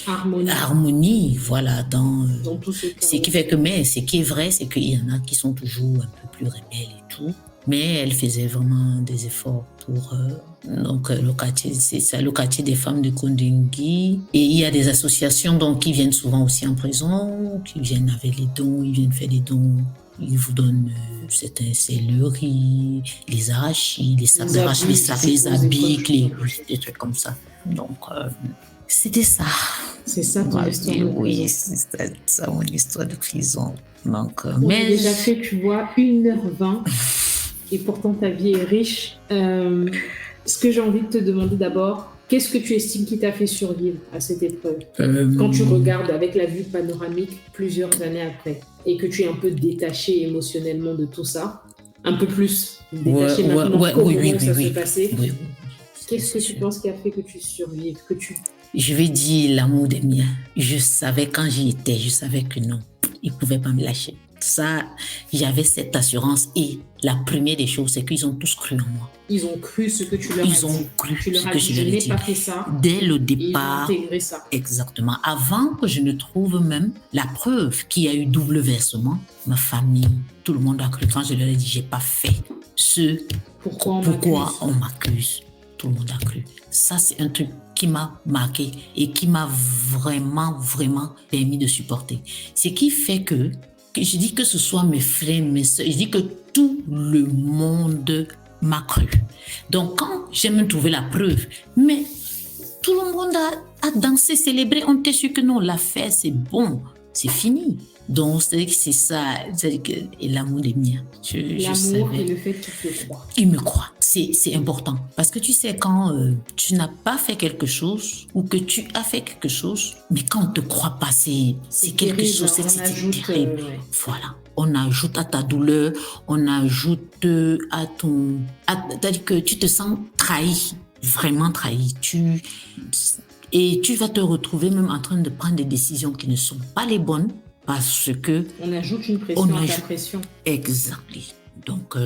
harmonie, voilà, dans tout ce qui fait que, mais ce qui est vrai, c'est qu'il y en a qui sont toujours un peu plus rebelles et tout. Mais elle faisait vraiment des efforts pour... donc, le quartier, c'est ça, le quartier des femmes de Kondengui. Et il y a des associations donc, qui viennent souvent aussi en prison, qui viennent avec les dons, ils viennent faire des dons. Ils vous donnent c'est le riz, les arachides, les sacs d'arachides, les habits, des trucs comme ça. Donc, c'était ça. C'est ça ton histoire de prison. Oui, c'est ça mon histoire de prison. Donc, on a déjà fait, tu vois, 1h20. Et pourtant, ta vie est riche. Ce que j'ai envie de te demander d'abord, qu'est-ce que tu estimes qui t'a fait survivre à cette épreuve quand tu regardes avec la vue panoramique plusieurs années après et que tu es un peu détaché émotionnellement de tout ça, un peu plus détaché maintenant comment ça s'est passé. Oui. Qu'est-ce que tu penses qui a fait que tu survives, Je vais dire l'amour des miens. Je savais quand j'y étais, je savais que non, ils ne pouvaient pas me lâcher. Ça, j'avais cette assurance et la première des choses, c'est qu'ils ont tous cru en moi. Ils ont cru ce que tu leur as dit. Ils ont cru tu leur ce as que dit, je leur ai dit. Je n'ai pas fait ça. Dès le départ. Ils ont intégré ça. Exactement. Avant que je ne trouve même la preuve qu'il y a eu double versement, ma famille, tout le monde a cru. Quand je leur ai dit, j'ai pas fait pourquoi on m'accuse. Tout le monde a cru. Ça, c'est un truc qui m'a marqué et qui m'a vraiment, vraiment permis de supporter. Ce qui fait que je dis que ce soit mes frères, mes soeurs, je dis que tout le monde m'a cru. Donc, quand j'ai même trouvé la preuve, mais tout le monde a dansé, célébré, on était sûr que non, l'affaire, c'est bon, c'est fini. Donc, c'est ça, et l'amour des miens. L'amour et le fait qu'il te croit. Il me croit, c'est important. Parce que tu sais, quand tu n'as pas fait quelque chose ou que tu as fait quelque chose, mais quand on ne te croit pas, c'est quelque terrible, chose, c'est terrible. Ouais. Voilà. On ajoute à ta douleur, on ajoute à ton... C'est-à-dire que tu te sens trahi, vraiment trahi. Et tu vas te retrouver même en train de prendre des décisions qui ne sont pas les bonnes parce que... On ajoute une pression à ta pression. Exactement. Donc,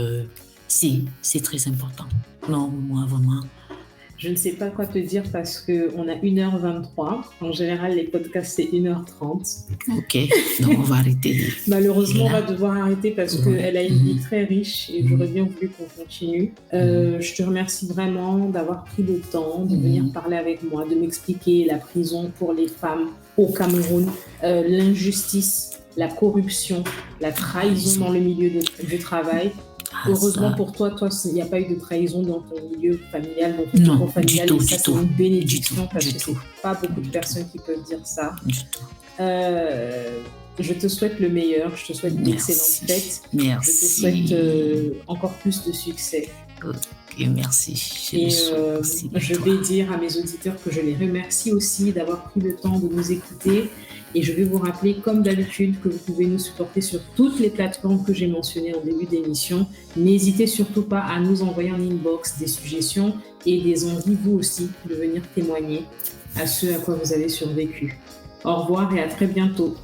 c'est très important. Non, moi, vraiment, Je ne sais pas quoi te dire parce qu'on a 1h23. En général, les podcasts, c'est 1h30. Ok, donc on va arrêter. Malheureusement, on va devoir arrêter parce qu'elle a une vie très riche et j'aurais bien voulu qu'on continue. Je te remercie vraiment d'avoir pris le temps de venir parler avec moi, de m'expliquer la prison pour les femmes au Cameroun, l'injustice, la corruption, la trahison dans le milieu du travail. Heureusement pour toi, il n'y a pas eu de trahison dans ton milieu familial, dans ton cocon familial, et ça c'est une bénédiction parce que c'est pas beaucoup de personnes qui peuvent dire ça. Je te souhaite le meilleur, je te souhaite d'excellentes fêtes. Merci. Je te souhaite encore plus de succès. Ok, merci. Je vais dire à mes auditeurs que je les remercie aussi d'avoir pris le temps de nous écouter. Et je vais vous rappeler, comme d'habitude, que vous pouvez nous supporter sur toutes les plateformes que j'ai mentionnées en début d'émission. N'hésitez surtout pas à nous envoyer en inbox des suggestions et des envies, vous aussi, de venir témoigner à ce à quoi vous avez survécu. Au revoir et à très bientôt.